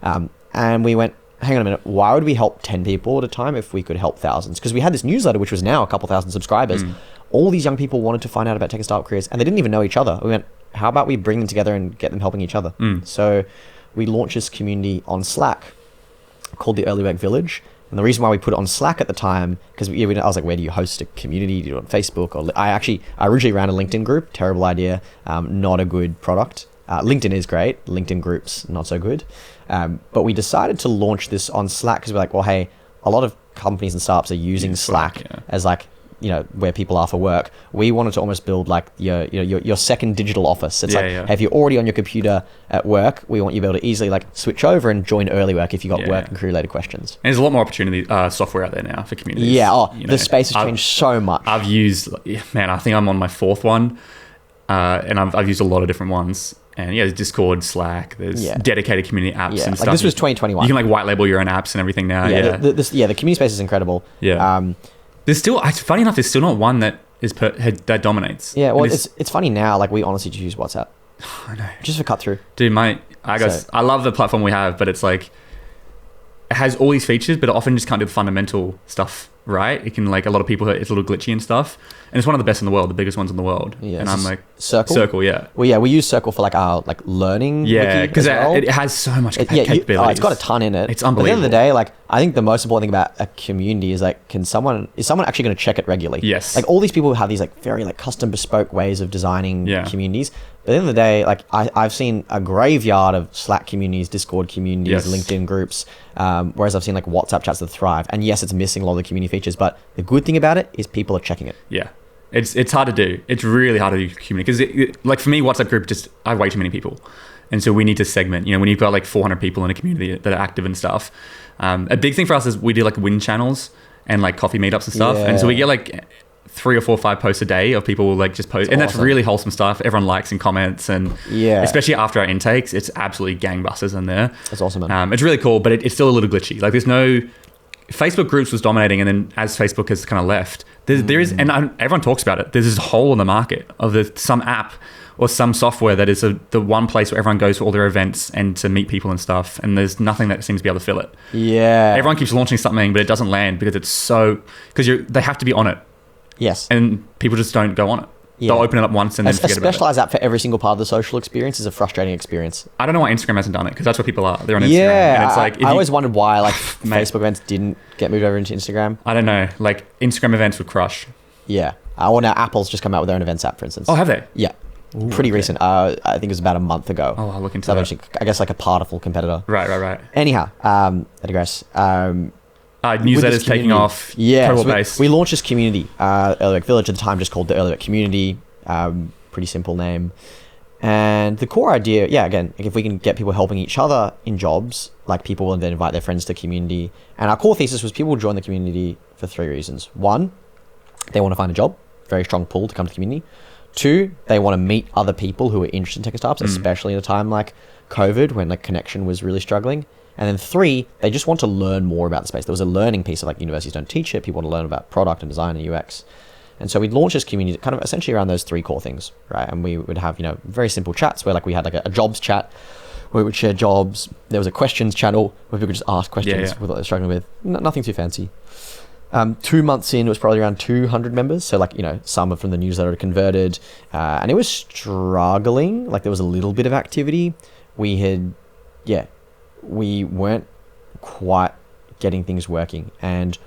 And we went, hang on a minute, why would we help 10 people at a time if we could help thousands? Because we had this newsletter, which was now a couple thousand subscribers. All these young people wanted to find out about tech and startup careers, and they didn't even know each other. We went, how about we bring them together and get them helping each other? So we launched this community on Slack called the Early Work Village. And the reason why we put it on Slack at the time, because I was like, where do you host a community? Do you do it on Facebook? Or I originally ran a LinkedIn group. Terrible idea. Not a good product. LinkedIn is great. LinkedIn groups, not so good. But we decided to launch this on Slack because we're like, well, hey, a lot of companies and startups are using Slack as like, where people are for work. We wanted to almost build like your second digital office. It's hey, if you're already on your computer at work, we want you to be able to easily like switch over and join early work if you got work and career related questions. And there's a lot more opportunity software out there now for communities. The space has changed so much. I've used, man, I think I'm on my 4th one, and I've used a lot of different ones. And there's Discord, Slack, there's dedicated community apps and stuff. Like this was 2021. You can like white label your own apps and everything now. The community space is incredible. There's still, funny enough, there's still not one that that dominates. Yeah, well, it's funny now. Like we honestly just use WhatsApp. I know. Just for cut through. Dude, I love the platform we have, but it's like, it has all these features, but it often just can't do the fundamental stuff right. It can, like, a lot of people, it's a little glitchy and stuff. And it's one of the best in the world, the biggest ones in the world. Yeah, and I'm like, Circle, yeah. Well, yeah, we use Circle for like our like learning. Yeah, because it has so much capabilities. It's got a ton in it. It's unbelievable. But at the end of the day, like, I think the most important thing about a community is like, is someone actually going to check it regularly? Yes. Like all these people who have these like very like custom bespoke ways of designing communities. But at the end of the day, like I've seen a graveyard of Slack communities, Discord communities, LinkedIn groups, whereas I've seen like WhatsApp chats that thrive. And yes, it's missing a lot of the community features, but the good thing about it is people are checking it. Yeah. It's hard to do. It's really hard to do community because like for me, WhatsApp group I have way too many people. And so we need to segment, when you've got like 400 people in a community that are active and stuff. A big thing for us is we do like win channels and like coffee meetups and stuff. And so we get like 3 or 4 or 5 posts a day of people like just post. That's really wholesome stuff. Everyone likes and comments. And especially after our intakes, it's absolutely gangbusters in there. That's awesome, man. It's really cool, but it's still a little glitchy. Like there's no... Facebook groups was dominating, and then as Facebook has kind of left, there is, and everyone talks about it, there's this hole in the market of some app or some software that is the one place where everyone goes to all their events and to meet people and stuff, and there's nothing that seems to be able to fill it. Yeah. Everyone keeps launching something, but it doesn't land because they have to be on it. Yes. And people just don't go on it. Yeah. They'll open it up once and then forget about it. A specialized app for every single part of the social experience is a frustrating experience. I don't know why Instagram hasn't done it, because that's where people are. They're on Instagram. Yeah, and it's like, I always wondered why like Facebook events didn't get moved over into Instagram. I don't know. Like Instagram events would crush. Yeah. Well, now Apple's just come out with their own events app, for instance. Oh, have they? Yeah. Pretty recent. I think it was about a month ago. Oh, I'll look into that. Actually, I guess like a powerful competitor. Right. Anyhow, I digress. Newsletters taking off. Yeah. So we launched this community, Early Work Village at the time, just called the Early Work Community. Pretty simple name. And the core idea, again, like if we can get people helping each other in jobs, like people will then invite their friends to the community. And our core thesis was people will join the community for 3 reasons. 1, they want to find a job, very strong pull to come to the community. 2, they want to meet other people who are interested in tech startups, especially in a time like COVID when like connection was really struggling. And then 3, they just want to learn more about the space. There was a learning piece of like universities don't teach it. People want to learn about product and design and UX. And so we launched this community kind of essentially around those 3 core things, right? And we would have, very simple chats where like we had like a jobs chat where we would share jobs. There was a questions channel where people could just ask questions with what they're struggling with. Nothing too fancy. 2 months in, it was probably around 200 members. So like, some from the newsletter had converted, and it was struggling. Like there was a little bit of activity. We weren't quite getting things working. And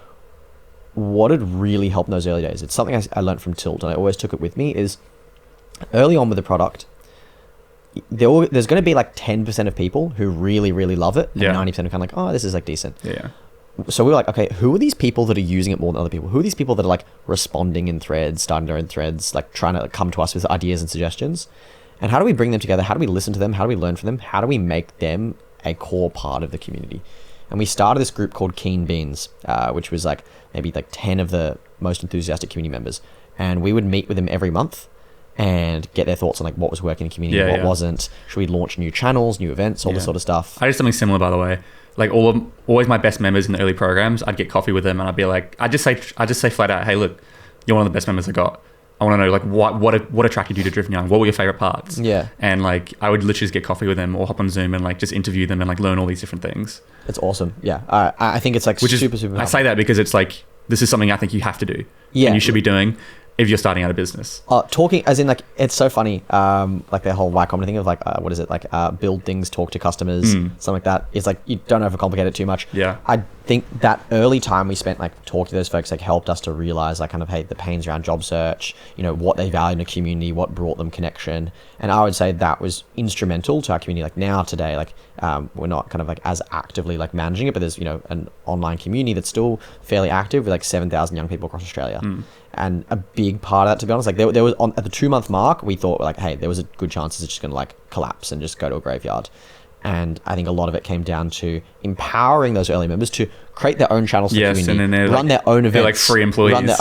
what had really helped in those early days, it's something I learned from Tilt, and I always took it with me, is early on with the product, there's going to be like 10% of people who really, really love it, and 90% are kind of like, oh, this is like decent. Yeah. So we were like, okay, who are these people that are using it more than other people? Who are these people that are like responding in threads, starting their own threads, like trying to come to us with ideas and suggestions? And how do we bring them together? How do we listen to them? How do we learn from them? How do we make them a core part of the community? And we started this group called Keen Beans, which was like maybe like 10 of the most enthusiastic community members. And we would meet with them every month and get their thoughts on like what was working in the community, what wasn't. Should we launch new channels, new events, all this sort of stuff? I did something similar, by the way. Like always my best members in the early programs, I'd get coffee with them and I'd be like, I just say flat out, hey, look, you're one of the best members I got. I want to know like what attracted you to Driven Young? What were your favorite parts? Yeah. And like I would literally just get coffee with them or hop on Zoom and like just interview them and like learn all these different things. It's awesome. Yeah. I think it's like super helpful. I say that because it's like, this is something I think you have to do. Yeah. And you should be doing if you're starting out a business. Talking as in like, it's so funny. Like the whole Y Combinator thing of like, what is it? Like build things, talk to customers, something like that. It's like, you don't overcomplicate it too much. Yeah. I think that early time we spent like talking to those folks like helped us to realize like kind of, hey, the pains around job search, what they value in a community, what brought them connection. And I would say that was instrumental to our community. Like now today, like we're not kind of like as actively like managing it, but there's, an online community that's still fairly active with like 7,000 young people across Australia. And a big part of that, to be honest, like there was at the 2-month mark, we thought like, hey, there was a good chance it's just going to like collapse and just go to a graveyard. And I think a lot of it came down to empowering those early members to create their own channels for the community, and then run their own events, they're like free employees, run their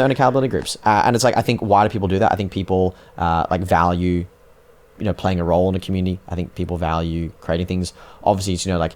own accountability groups. And it's like, I think, why do people do that? I think people like value, playing a role in a community. I think people value creating things. Obviously, it's, like,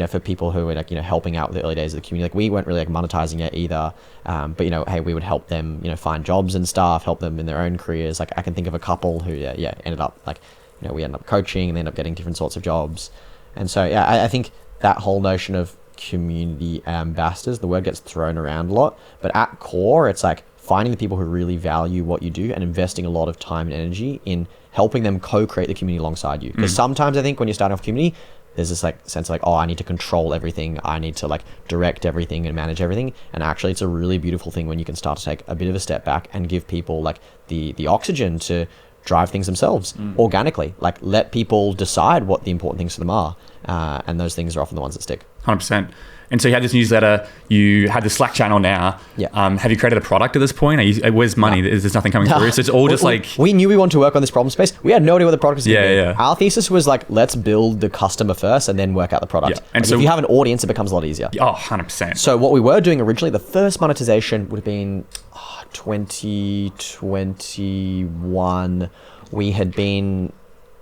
for people who are like, helping out with the early days of the community, like we weren't really like monetizing it either. But, hey, we would help them, find jobs and stuff, help them in their own careers. Like I can think of a couple who, ended up like, we ended up coaching and they ended up getting different sorts of jobs. And so, I think that whole notion of community ambassadors, the word gets thrown around a lot, but at core, it's like finding the people who really value what you do and investing a lot of time and energy in helping them co-create the community alongside you. Because sometimes I think when you're starting off a community, there's this like sense of like, oh, I need to control everything. I need to like direct everything and manage everything. And actually it's a really beautiful thing when you can start to take a bit of a step back and give people like the oxygen to drive things themselves organically. Like let people decide what the important things for them are. And those things are often the ones that stick. 100%. And so you had this newsletter, you had the Slack channel now. Yeah. Have you created a product at this point? Where's money? There's nothing coming through. So it's all just like... We knew we wanted to work on this problem space. We had no idea what the product was going to be. Yeah. Our thesis was like, let's build the customer first and then work out the product. Yeah. And like so if you have an audience, it becomes a lot easier. Oh, 100%. So what we were doing originally, the first monetization would have been 2021. We had been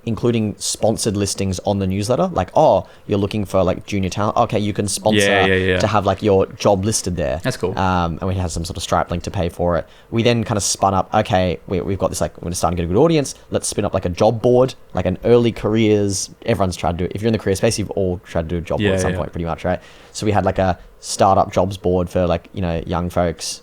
including sponsored listings on the newsletter, like, oh, you're looking for like junior talent, okay, you can sponsor to have like your job listed there. That's cool. And we had some sort of Stripe link to pay for it. We then kind of spun up, okay, we've got this, like, we're starting to get a good audience, let's spin up like a job board, like an early careers, everyone's tried to do it. If you're in the career space, you've all tried to do a job board at some point, pretty much, right? So we had like a startup jobs board for like, young folks,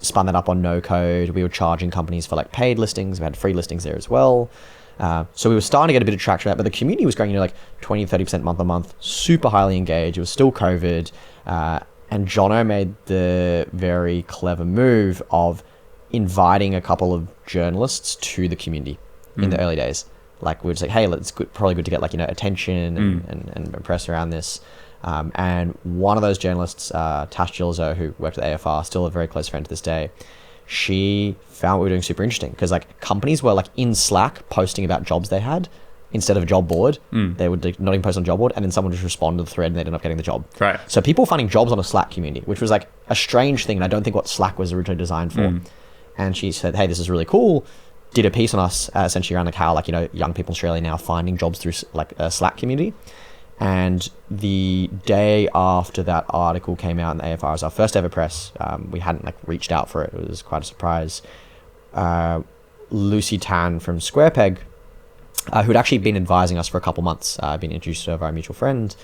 spun that up on no code. We were charging companies for like paid listings. We had free listings there as well. So we were starting to get a bit of traction, but the community was going, like 20-30% month on month, super highly engaged. It was still COVID. And Jono made the very clever move of inviting a couple of journalists to the community in the early days. Like we would say, hey, probably good to get like, attention and press around this. And one of those journalists, Tash Gilzo, who worked at AFR, still a very close friend to this day, she found what we were doing super interesting because like companies were like in Slack posting about jobs they had, instead of a job board. They would not even post on a job board, and then someone just respond to the thread and they'd end up getting the job. Right. So people finding jobs on a Slack community, which was like a strange thing, and I don't think what Slack was originally designed for. And she said, hey, this is really cool. Did a piece on us essentially around like how, like, you know, young people in Australia now finding jobs through like a Slack community. And the day after that article came out in the AFR, as our first ever press, we hadn't like reached out for it. It was quite a surprise. Lucy Tan from SquarePeg, who'd actually been advising us for a couple months, been introduced to her by a mutual friend.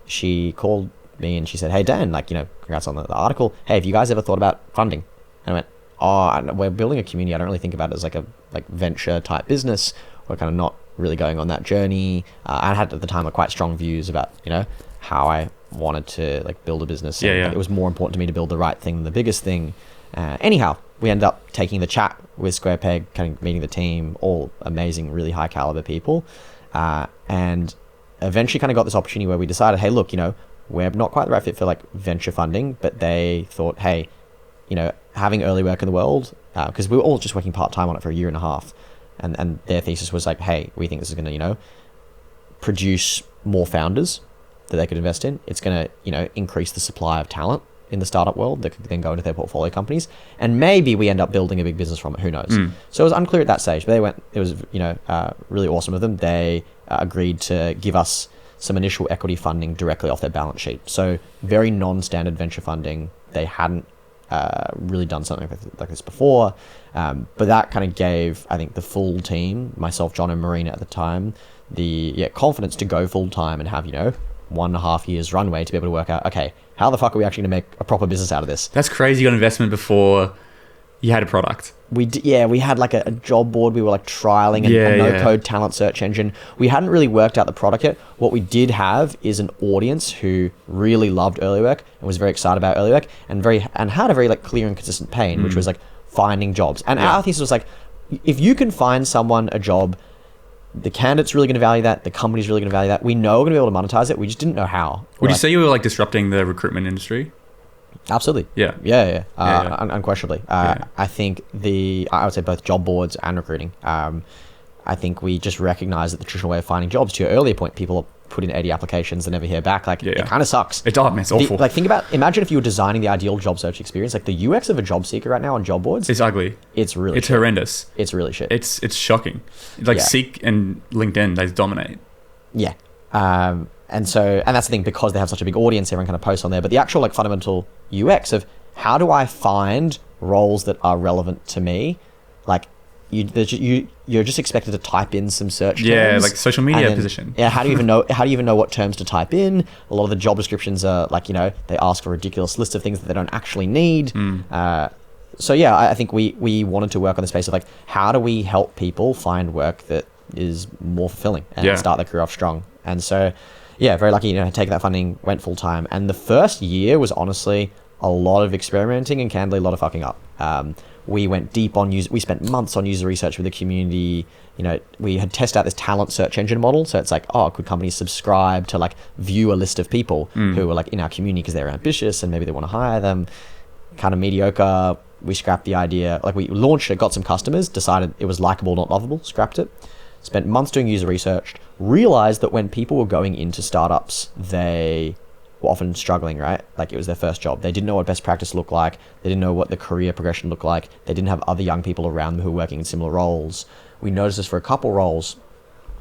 She called me and she said, hey, Dan, like, you know, congrats on the article. Hey, have you guys ever thought about funding? And I went, oh, we're building a community. I don't really think about it as like a venture type business. We're kind of not really going on that journey. I had at the time quite strong views about, you know, how I wanted to like build a business. It was more important to me to build the right thing than the biggest thing. Anyhow, we ended up taking the chat with SquarePeg, kind of meeting the team, all amazing, really high caliber people. And eventually kind of got this opportunity where we decided, hey, look, you know, we're not quite the right fit for like venture funding, but they thought, hey, you know, having early work in the world, because we were all just working part-time on it for a year and a half. And their thesis was like, hey, we think this is going to, you know, produce more founders that they could invest in. It's going to, you know, increase the supply of talent in the startup world that could then go into their portfolio companies. And maybe we end up building a big business from it. Who knows? So it was unclear at that stage. But it was, you know, really awesome of them. They agreed to give us some initial equity funding directly off their balance sheet. So very non-standard venture funding. They hadn't really done something like this before. But that kind of gave, I think, the full team, myself, John, and Marina at the time, the confidence to go full time and have, you know, 1.5 years runway to be able to work out, okay, how the fuck are we actually going to make a proper business out of this? That's crazy. You got investment before you had a product. We had like a job board. We were like trialing a no-code talent search engine. We hadn't really worked out the product yet. What we did have is an audience who really loved early work and was very excited about early work and had a very like clear and consistent pain, which was like finding jobs. And our thesis was like, if you can find someone a job, the candidate's really going to value that. The company's really going to value that. We know we're going to be able to monetize it. We just didn't know how. Would you say you were like disrupting the recruitment industry? Absolutely. Yeah. Unquestionably. I think I would say both job boards and recruiting. I think we just recognize that the traditional way of finding jobs, to your earlier point, people put in 80 applications and never hear back. Like, it kind of sucks. It's awful. Imagine if you were designing the ideal job search experience. Like the UX of a job seeker right now on job boards. It's ugly. It's horrendous. It's really shit. It's shocking. Like Seek and LinkedIn, they dominate. Yeah. And that's the thing, because they have such a big audience, everyone kind of posts on there. But the actual like fundamental UX of how do I find roles that are relevant to me, like you're just expected to type in some search terms. Like social media position. How do you even know what terms to type in? A lot of the job descriptions are like, you know, they ask for a ridiculous list of things that they don't actually need. I think we wanted to work on the space of like, how do we help people find work that is more fulfilling and start their career off strong? And so very lucky, you know, take that funding, went full time. And the first year was honestly a lot of experimenting and candidly a lot of fucking up. We went deep on we spent months on user research with the community. You know, we had tested out this talent search engine model. So it's like, oh, could companies subscribe to like view a list of people who were like in our community because they're ambitious and maybe they want to hire them? Kind of mediocre. We scrapped the idea. Like, we launched it, got some customers, decided it was likable, not lovable, scrapped it. Spent months doing user research, realized that when people were going into startups, they were often struggling, right? Like, it was their first job. They didn't know what best practice looked like. They didn't know what the career progression looked like. They didn't have other young people around them who were working in similar roles. We noticed this for a couple roles,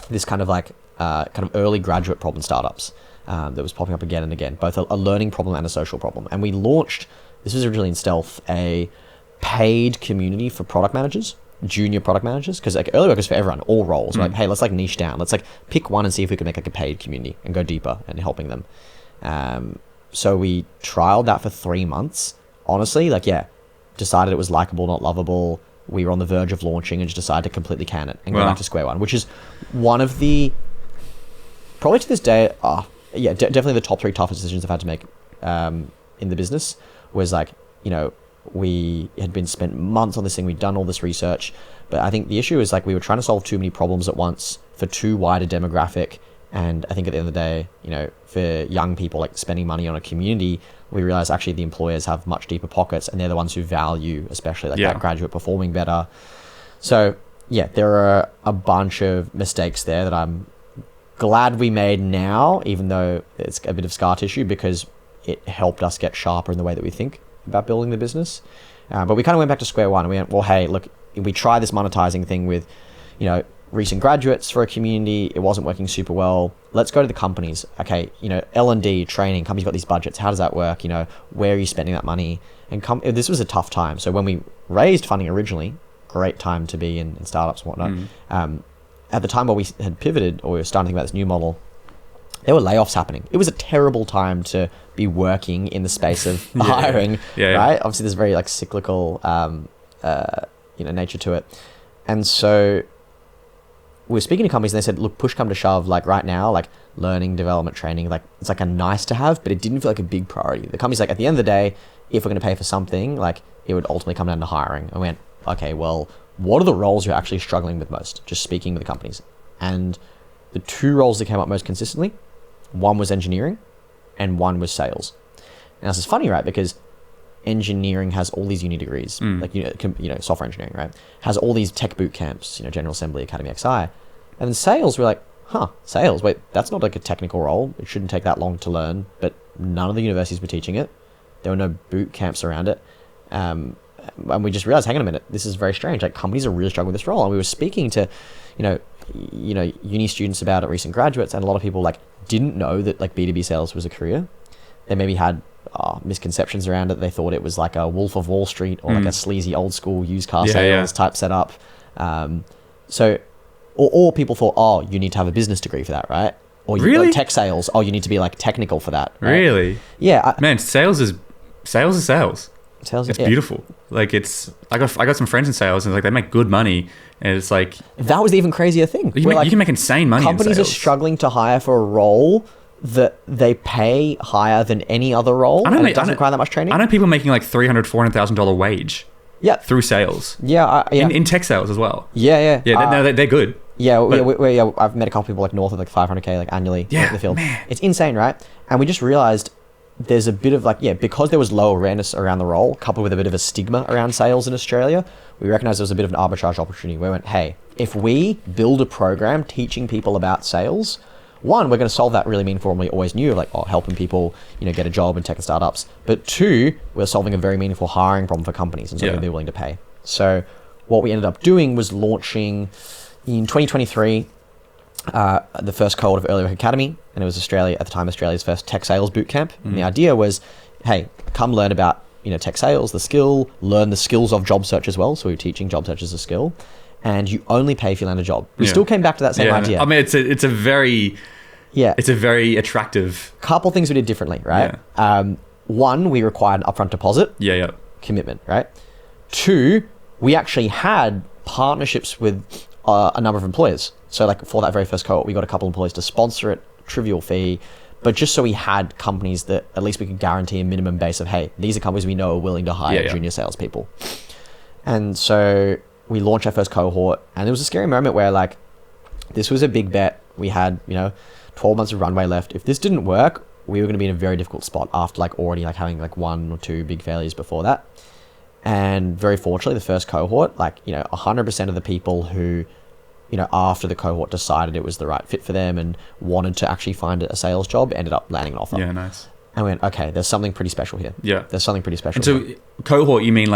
this kind of like kind of early graduate problem startups that was popping up again and again, both a learning problem and a social problem. And we launched, this was originally in stealth, a paid community for product managers, junior product managers, because like early work is for everyone, all roles. Like, hey, let's like niche down. Let's like pick one and see if we can make like a paid community and go deeper and helping them. So we trialed that for 3 months. Honestly, like, decided it was likable, not lovable. We were on the verge of launching and just decided to completely can it and go back to square one, which is one of the, probably to this day, definitely the top 3 toughest decisions I've had to make in the business. Was like, you know, we had been spent months on this thing. We'd done all this research, but I think the issue is like we were trying to solve too many problems at once for too wide a demographic. And I think at the end of the day, you know, for young people, like spending money on a community, we realized actually the employers have much deeper pockets and they're the ones who value, especially like that graduate performing better. So yeah, there are a bunch of mistakes there that I'm glad we made now, even though it's a bit of scar tissue, because it helped us get sharper in the way that we think about building the business. But we kind of went back to square one and we went, well, hey, look, we tried this monetizing thing with, recent graduates for a community. It wasn't working super well. Let's go to the companies. Okay, L&D, training, companies got these budgets. How does that work? Where are you spending that money? And this was a tough time. So when we raised funding originally, great time to be in startups and whatnot. At the time where we had pivoted, or we were starting to think about this new model, there were layoffs happening. It was a terrible time to be working in the space of hiring, right? Obviously, there's very cyclical, nature to it. And so we were speaking to companies and they said, look, push come to shove, right now, learning, development, training, it's a nice to have, but it didn't feel like a big priority. The company's at the end of the day, if we're going to pay for something, it would ultimately come down to hiring. And we went, okay, well, what are the roles you're actually struggling with most? Just speaking with the companies. And the two roles that came up most consistently, one was engineering and one was sales. And this is funny, right? Because engineering has all these uni degrees, software engineering, right? Has all these tech boot camps, General Assembly, Academy XI. And then sales, we're like, sales, wait, that's not a technical role. It shouldn't take that long to learn, but none of the universities were teaching it. There were no boot camps around it. And we just realized, hang on a minute, this is very strange. Companies are really struggling with this role. And we were speaking to, uni students about it, recent graduates, and a lot of people didn't know that B2B sales was a career. They maybe had misconceptions around it. They thought it was a Wolf of Wall Street or a sleazy old school used car sales type setup. Or people thought, you need to have a business degree for that, right? Or really? Tech sales, you need to be technical for that. Right? Really? Yeah. Man, sales is sales. Sales, it's beautiful. I got some friends in sales and they make good money, and it's that was the even crazier thing. You can make insane money. Companies are struggling to hire for a role that they pay higher than any other role, and it doesn't require that much training. I know people making $300,000-$400,000 wage. Yeah. Through sales. Yeah. In tech sales as well. Yeah. Yeah. They're good. Yeah. I've met a couple people north of $500K annually in the field. Man. It's insane, right? And we just realized there's a bit of because there was low awareness around the role, coupled with a bit of a stigma around sales in Australia, we recognized there was a bit of an arbitrage opportunity. We went, hey, if we build a program teaching people about sales, one, we're going to solve that really meaningful problem we always knew, helping people, get a job in tech and startups. But two, we're solving a very meaningful hiring problem for companies, and so they're willing to pay. So what we ended up doing was launching in 2023 the first cohort of Earlywork Academy, and it was Australia's first tech sales bootcamp. And the idea was, hey, come learn about tech sales, the skill, learn the skills of job search as well. So we were teaching job search as a skill, and you only pay if you land a job. We still came back to that same idea. I mean, it's a very attractive. Couple things we did differently, right? Yeah. One, we required an upfront deposit. Yeah. Commitment, right? Two, we actually had partnerships with a number of employers. So for that very first cohort, we got a couple of employers to sponsor it, trivial fee, but just so we had companies that at least we could guarantee a minimum base of, hey, these are companies we know are willing to hire junior salespeople. And so we launched our first cohort, and there was a scary moment where this was a big bet. We had, 12 months of runway left. If this didn't work, we were going to be in a very difficult spot after already having one or two big failures before that. And very fortunately, the first cohort, 100% of the people who, after the cohort decided it was the right fit for them and wanted to actually find a sales job, ended up landing an offer. Yeah, nice. And we went, okay, there's something pretty special here. Yeah. There's something pretty special. And so here. Cohort, you mean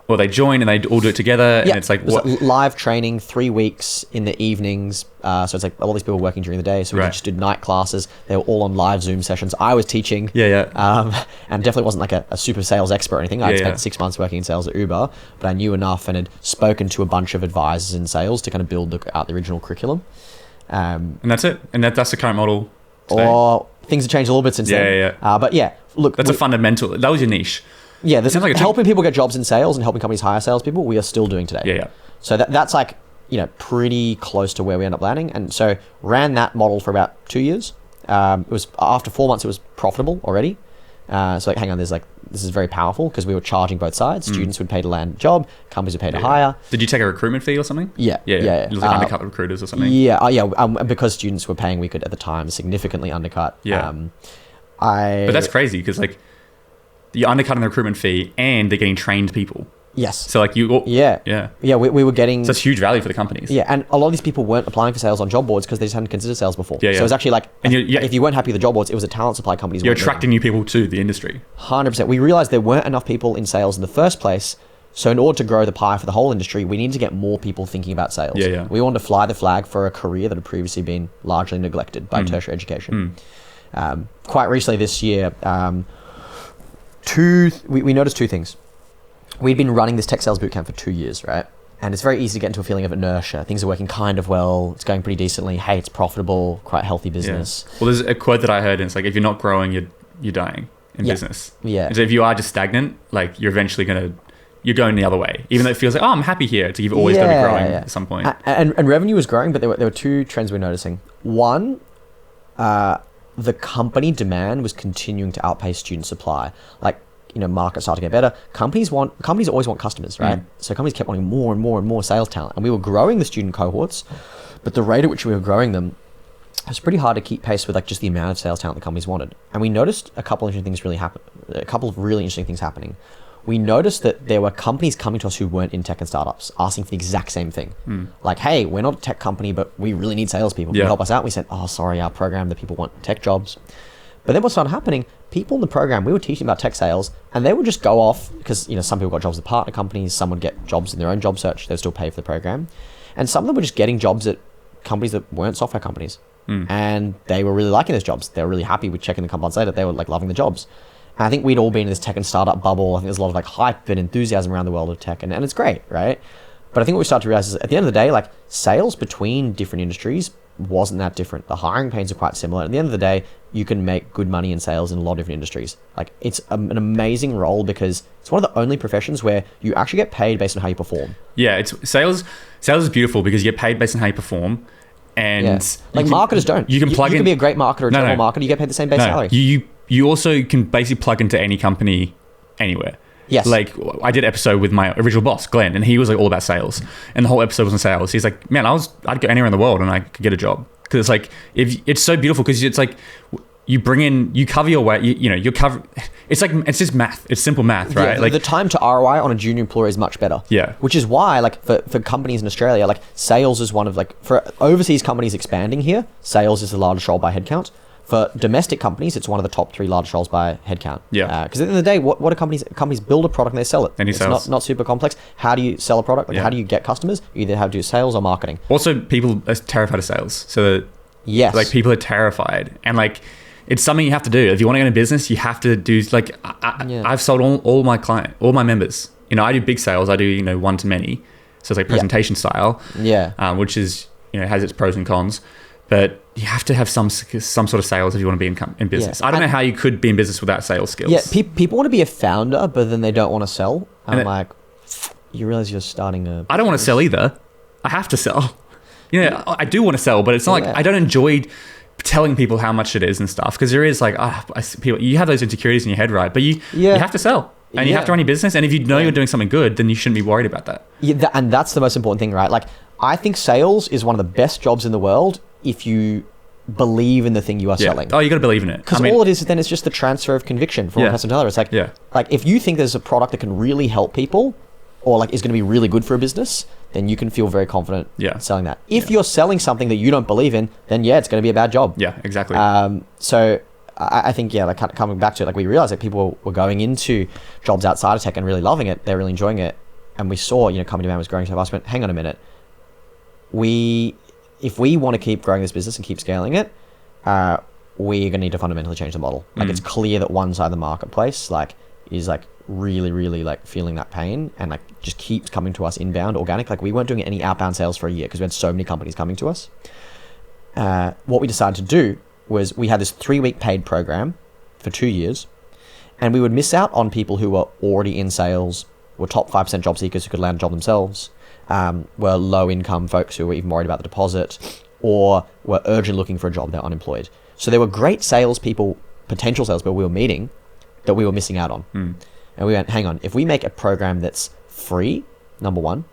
or they join and they all do it together, and it's what? Live training, 3 weeks in the evenings. So it's all these people working during the day. So we just did night classes. They were all on live Zoom sessions. I was teaching. And definitely wasn't a super sales expert or anything. I'd spent 6 months working in sales at Uber, but I knew enough and had spoken to a bunch of advisors in sales to kind of build out the original curriculum. And that's it. And that's the current model today. Or things have changed a little bit since then. But look. That's a fundamental. That was your niche. Yeah, this is helping people get jobs in sales and helping companies hire salespeople. We are still doing today. Yeah. So that's pretty close to where we end up landing. And so ran that model for about 2 years. It was after 4 months, it was profitable already. So hang on, this is very powerful because we were charging both sides. Students would pay to land a job, companies would pay to hire. Did you take a recruitment fee or something? Yeah. You undercut recruiters or something? And because students were paying, we could at the time significantly undercut. Yeah. But that's crazy because you're undercutting the recruitment fee and they're getting trained people. Yes. So like you, Yeah. yeah. Yeah, we were getting... So that's huge value for the companies. Yeah, and a lot of these people weren't applying for sales on job boards because they just hadn't considered sales before. Yeah, So yeah. it was actually like, And if you weren't happy with the job boards, it was a talent supply companies. You're attracting new people to the industry. 100%. We realized there weren't enough people in sales in the first place. So in order to grow the pie for the whole industry, we needed to get more people thinking about sales. Yeah, yeah. We wanted to fly the flag for a career that had previously been largely neglected by tertiary education. Quite recently this year, we noticed two things. We'd been running this tech sales bootcamp for 2 years, right? And it's very easy to get into a feeling of inertia. Things are working kind of well. It's going pretty decently. Hey, it's profitable, quite healthy business. Yeah. Well, there's a quote that I heard, and it's like, if you're not growing, you're dying in business. Yeah. And so if you are just stagnant, like you're eventually you're going the other way. Even though it feels like, oh, I'm happy here. It's like you've always got to be growing at some point. And revenue was growing, but there were two trends we're noticing. One, the company demand was continuing to outpace student supply. Like, markets started to get better. Companies always want customers, right? So companies kept wanting more and more and more sales talent. And we were growing the student cohorts, but the rate at which we were growing them, it was pretty hard to keep pace with like just the amount of sales talent the companies wanted. And we noticed a couple of really interesting things happening. We noticed that there were companies coming to us who weren't in tech and startups, asking for the exact same thing. Like, hey, we're not a tech company, but we really need salespeople. Can you help us out? We said, oh, sorry, our program, the people want tech jobs. But then what started happening, people in the program, we were teaching about tech sales, and they would just go off, because some people got jobs at partner companies, some would get jobs in their own job search, they'd still pay for the program. And some of them were just getting jobs at companies that weren't software companies. And they were really liking those jobs. They were really happy with checking the companies later. They were like loving the jobs. And I think we'd all been in this tech and startup bubble. I think there's a lot of like hype and enthusiasm around the world of tech, and it's great, right? But I think what we started to realize is at the end of the day, like sales between different industries wasn't that different. The hiring pains are quite similar. At the end of the day, you can make good money in sales in a lot of different industries. Like it's an amazing role because it's one of the only professions where you actually get paid based on how you perform. Yeah, it's sales is beautiful because you get paid based on how you perform. And marketers don't. You can be a great marketer or a general marketer, you get paid the same base salary. You also can basically plug into any company anywhere. Yes. Like I did an episode with my original boss, Glenn, and he was like all about sales. And the whole episode was on sales. He's like, man, I'd go anywhere in the world and I could get a job. Because it's like, it's so beautiful because it's like, you cover your way, you cover, it's like, it's just math. It's simple math, right? Yeah, like the time to ROI on a junior employer is much better. Yeah. Which is why, like for companies in Australia, like sales is one of like, for overseas companies expanding here, sales is the largest role by headcount. For domestic companies, it's one of the top 3 largest roles by headcount. Yeah. Because at the end of the day, what do companies build a product and they sell it. And it's not super complex. How do you sell a product? Like how do you get customers? You either have to do sales or marketing. Also, people are terrified of sales. So yes, like people are terrified, and like it's something you have to do. If you want to get into business, you have to do like I've sold all my members. I do big sales. I do one to many. So it's like presentation style. Yeah. Which is has its pros and cons. But you have to have some sort of sales if you want to be in business. I don't know how you could be in business without sales skills. Yeah, people want to be a founder, but then they don't want to sell. I'm like, you realize you're starting a... I don't want to sell either. I have to sell. I do want to sell, but it's not like I don't enjoy telling people how much it is and stuff. Because there is like, you have those insecurities in your head, right? But you have to sell. And you have to run your business. And if you know you're doing something good, then you shouldn't be worried about that. Yeah, and that's the most important thing, right? Like, I think sales is one of the best jobs in the world if you believe in the thing you are selling. Oh, you got to believe in it. Because all it is then is just the transfer of conviction from one person to another. It's like, like if you think there's a product that can really help people or like is going to be really good for a business, then you can feel very confident selling that. If you're selling something that you don't believe in, then it's going to be a bad job. Yeah, exactly. So I think, like coming back to it, like we realized that people were going into jobs outside of tech and really loving it. They're really enjoying it. And we saw, company demand was growing so fast. I went, hang on a minute. If we want to keep growing this business and keep scaling it, we're going to need to fundamentally change the model. Like it's clear that one side of the marketplace is really, really feeling that pain and just keeps coming to us inbound, organic. Like we weren't doing any outbound sales for a year because we had so many companies coming to us. What we decided to do was we had this 3-week paid program for 2 years, and we would miss out on people who were already in sales, were top 5% job seekers who could land a job themselves, were low income folks who were even worried about the deposit, or were urgently looking for a job, they're unemployed. So there were great salespeople, potential salespeople we were meeting that we were missing out on. And we went, hang on, if we make a program that's free, number one,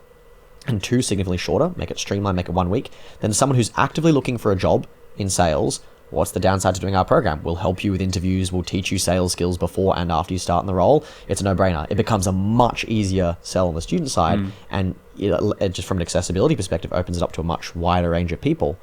and 2, significantly shorter, make it streamlined, make it 1 week, then someone who's actively looking for a job in sales what's the downside to doing our program? We'll help you with interviews. We'll teach you sales skills before and after you start in the role. It's a no-brainer. It becomes a much easier sell on the student side. And it just from an accessibility perspective, opens it up to a much wider range of people.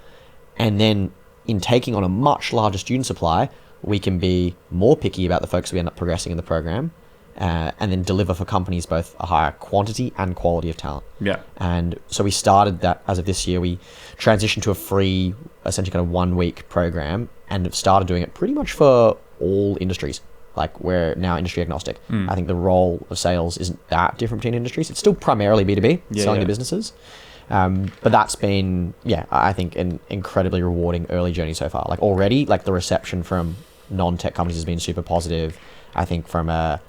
And then in taking on a much larger student supply, we can be more picky about the folks we end up progressing in the program, and then deliver for companies both a higher quantity and quality of talent. Yeah. And so we started that as of this year. We transitioned to a free, essentially kind of 1 week program, and have started doing it pretty much for all industries. Like, we're now industry agnostic. I think the role of sales isn't that different between industries. It's still primarily B2B, selling to businesses. But that's been, I think an incredibly rewarding early journey so far. Like, already, like, the reception from non-tech companies has been super positive. I think from a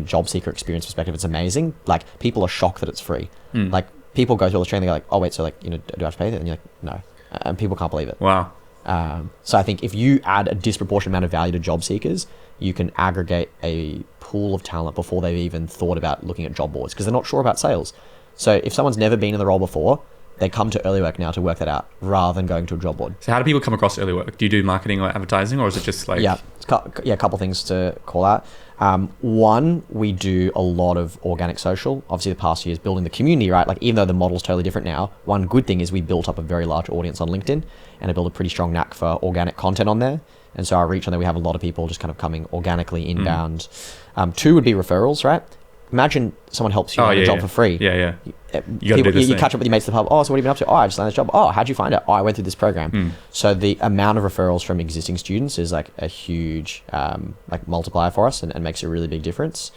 job seeker experience perspective, it's amazing. Like, people are shocked that it's free. Like, people go through all the training, they're like, oh wait, so like, do I have to pay that? And you're like, no. And people can't believe it. Wow. So I think if you add a disproportionate amount of value to job seekers, you can aggregate a pool of talent before they've even thought about looking at job boards, because they're not sure about sales. So if someone's never been in the role before, they come to earlywork now to work that out rather than going to a job board. So how do people come across earlywork? Do you do marketing or advertising, or is it just like... A couple things to call out. One, we do a lot of organic social. Obviously, the past years building the community, right? Like, even though the model's totally different now, one good thing is we built up a very large audience on LinkedIn, and I built a pretty strong knack for organic content on there. And so our reach on there, we have a lot of people just kind of coming organically inbound. Two would be referrals, right? Imagine someone helps you land a job for free. You catch up with your mates at the pub. Oh, so what have you been up to? Oh, I just landed this job. Oh, how'd you find it? Oh, I went through this program. So the amount of referrals from existing students is like a huge like multiplier for us, and makes a really big difference.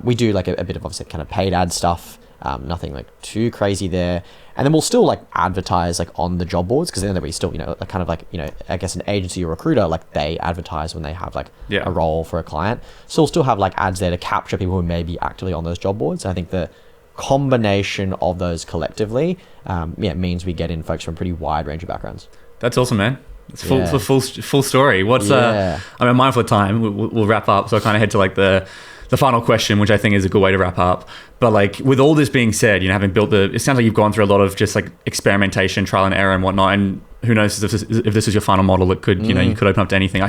We do like a bit of obviously kind of paid ad stuff. Nothing like too crazy there. And then we'll still like advertise like on the job boards, because then we still, kind of like, I guess an agency or recruiter, like they advertise when they have like a role for a client. So we'll still have like ads there to capture people who may be actively on those job boards. And I think the combination of those collectively, means we get in folks from a pretty wide range of backgrounds. That's awesome, man. It's full story. What's I'm mindful of time. We'll wrap up. So I kind of head to like the final question, which I think is a good way to wrap up. But like, with all this being said, having built it sounds like you've gone through a lot of just like experimentation, trial and error and whatnot. And who knows if this is your final model, it could, you could open up to anything.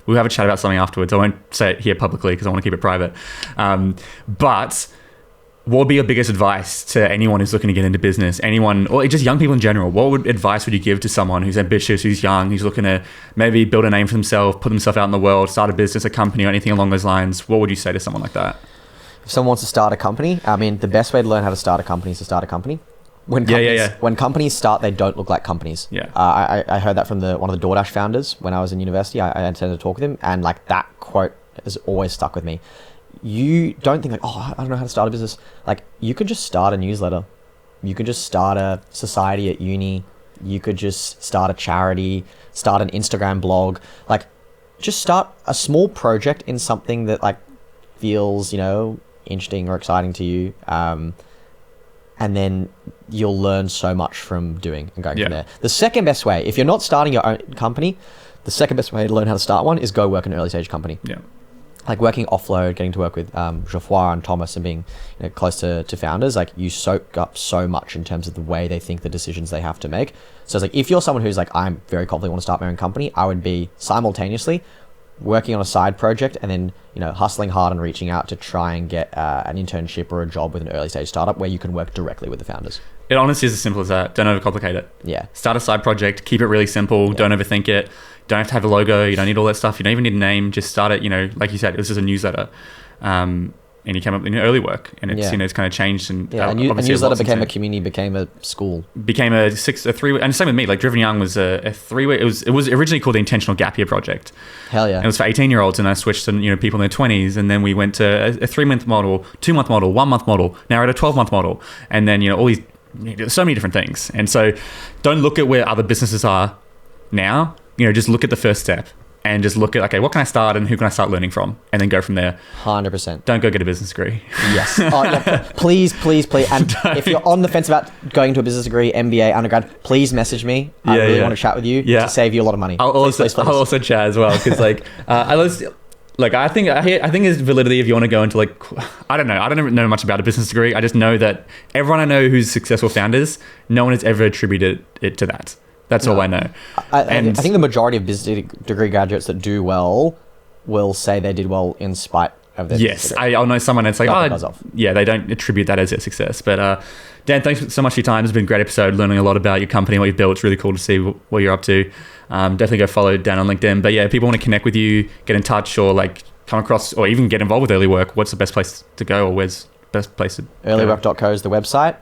We'll have a chat about something afterwards. I won't say it here publicly because I want to keep it private. But what would be your biggest advice to anyone who's looking to get into business, anyone, or just young people in general? What advice would you give to someone who's ambitious, who's young, who's looking to maybe build a name for themselves, put themselves out in the world, start a business, a company, or anything along those lines? What would you say to someone like that? If someone wants to start a company, I mean, the best way to learn how to start a company is to start a company. When companies start, they don't look like companies. I heard that from one of the DoorDash founders when I was in university. I attended a talk with him, and like that quote has always stuck with me. You don't think like, oh, I don't know how to start a business. Like, you could just start a newsletter. You could just start a society at uni. You could just start a charity, start an Instagram blog. Like, just start a small project in something that like feels, interesting or exciting to you. And then you'll learn so much from doing and going from there. The second best way, if you're not starting your own company, the second best way to learn how to start one is go work in an early stage company. Like working offload, getting to work with Geoffroy and Thomas, and being close to founders, like you soak up so much in terms of the way they think, the decisions they have to make. So it's like, if you're someone who's like, I'm very confident, want to start my own company, I would be simultaneously working on a side project and then hustling hard and reaching out to try and get an internship or a job with an early stage startup where you can work directly with the founders. It honestly is as simple as that. Don't overcomplicate it. Start a side project, keep it really simple. Don't overthink it. Don't have to have a logo. You don't need all that stuff. You don't even need a name. Just start it. Like you said, this is a newsletter, and you came up with early work, and it's it's kind of changed. And a newsletter became a community, became a school, became a 3-week. And same with me. Like Driven Young was a 3-week. It was originally called the Intentional Gap Year Project. Hell yeah! And it was for 18-year-olds, and I switched to people in their 20s, and then we went to a 3-month model, 2-month model, 1-month model. Now we're at a 12-month model, and then all these. So many different things. And so don't look at where other businesses are now. Just look at the first step and just look at, okay, what can I start and who can I start learning from, and then go from there. 100%. Don't go get a business degree. Yes. Please. And if you're on the fence about going to a business degree, MBA, undergrad, please message me. I really want to chat with you to save you a lot of money. I'll also chat as well, because I think there's validity if you want to go into I don't know much about a business degree. I just know that everyone I know who's successful founders, no one has ever attributed it to that. That's all I know. I think the majority of business degree graduates that do well will say they did well in spite of their Yes, degree. I know someone that's like, Not because of. yeah, they don't attribute that as their success. But Dan, thanks so much for your time. It's been a great episode, learning a lot about your company, what you've built. It's really cool to see what you're up to. Definitely go follow Dan on LinkedIn. But yeah, if people want to connect with you, get in touch, or like come across, or even get involved with early work, what's the best place to go, or where's the best place to Earlywork.co is the website,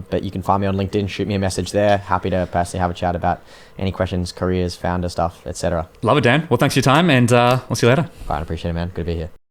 but you can find me on LinkedIn, shoot me a message there. Happy to personally have a chat about any questions, careers, founder stuff, etc. Love it, Dan. Well, thanks for your time, and we'll see you later. All right, I appreciate it, man. Good to be here.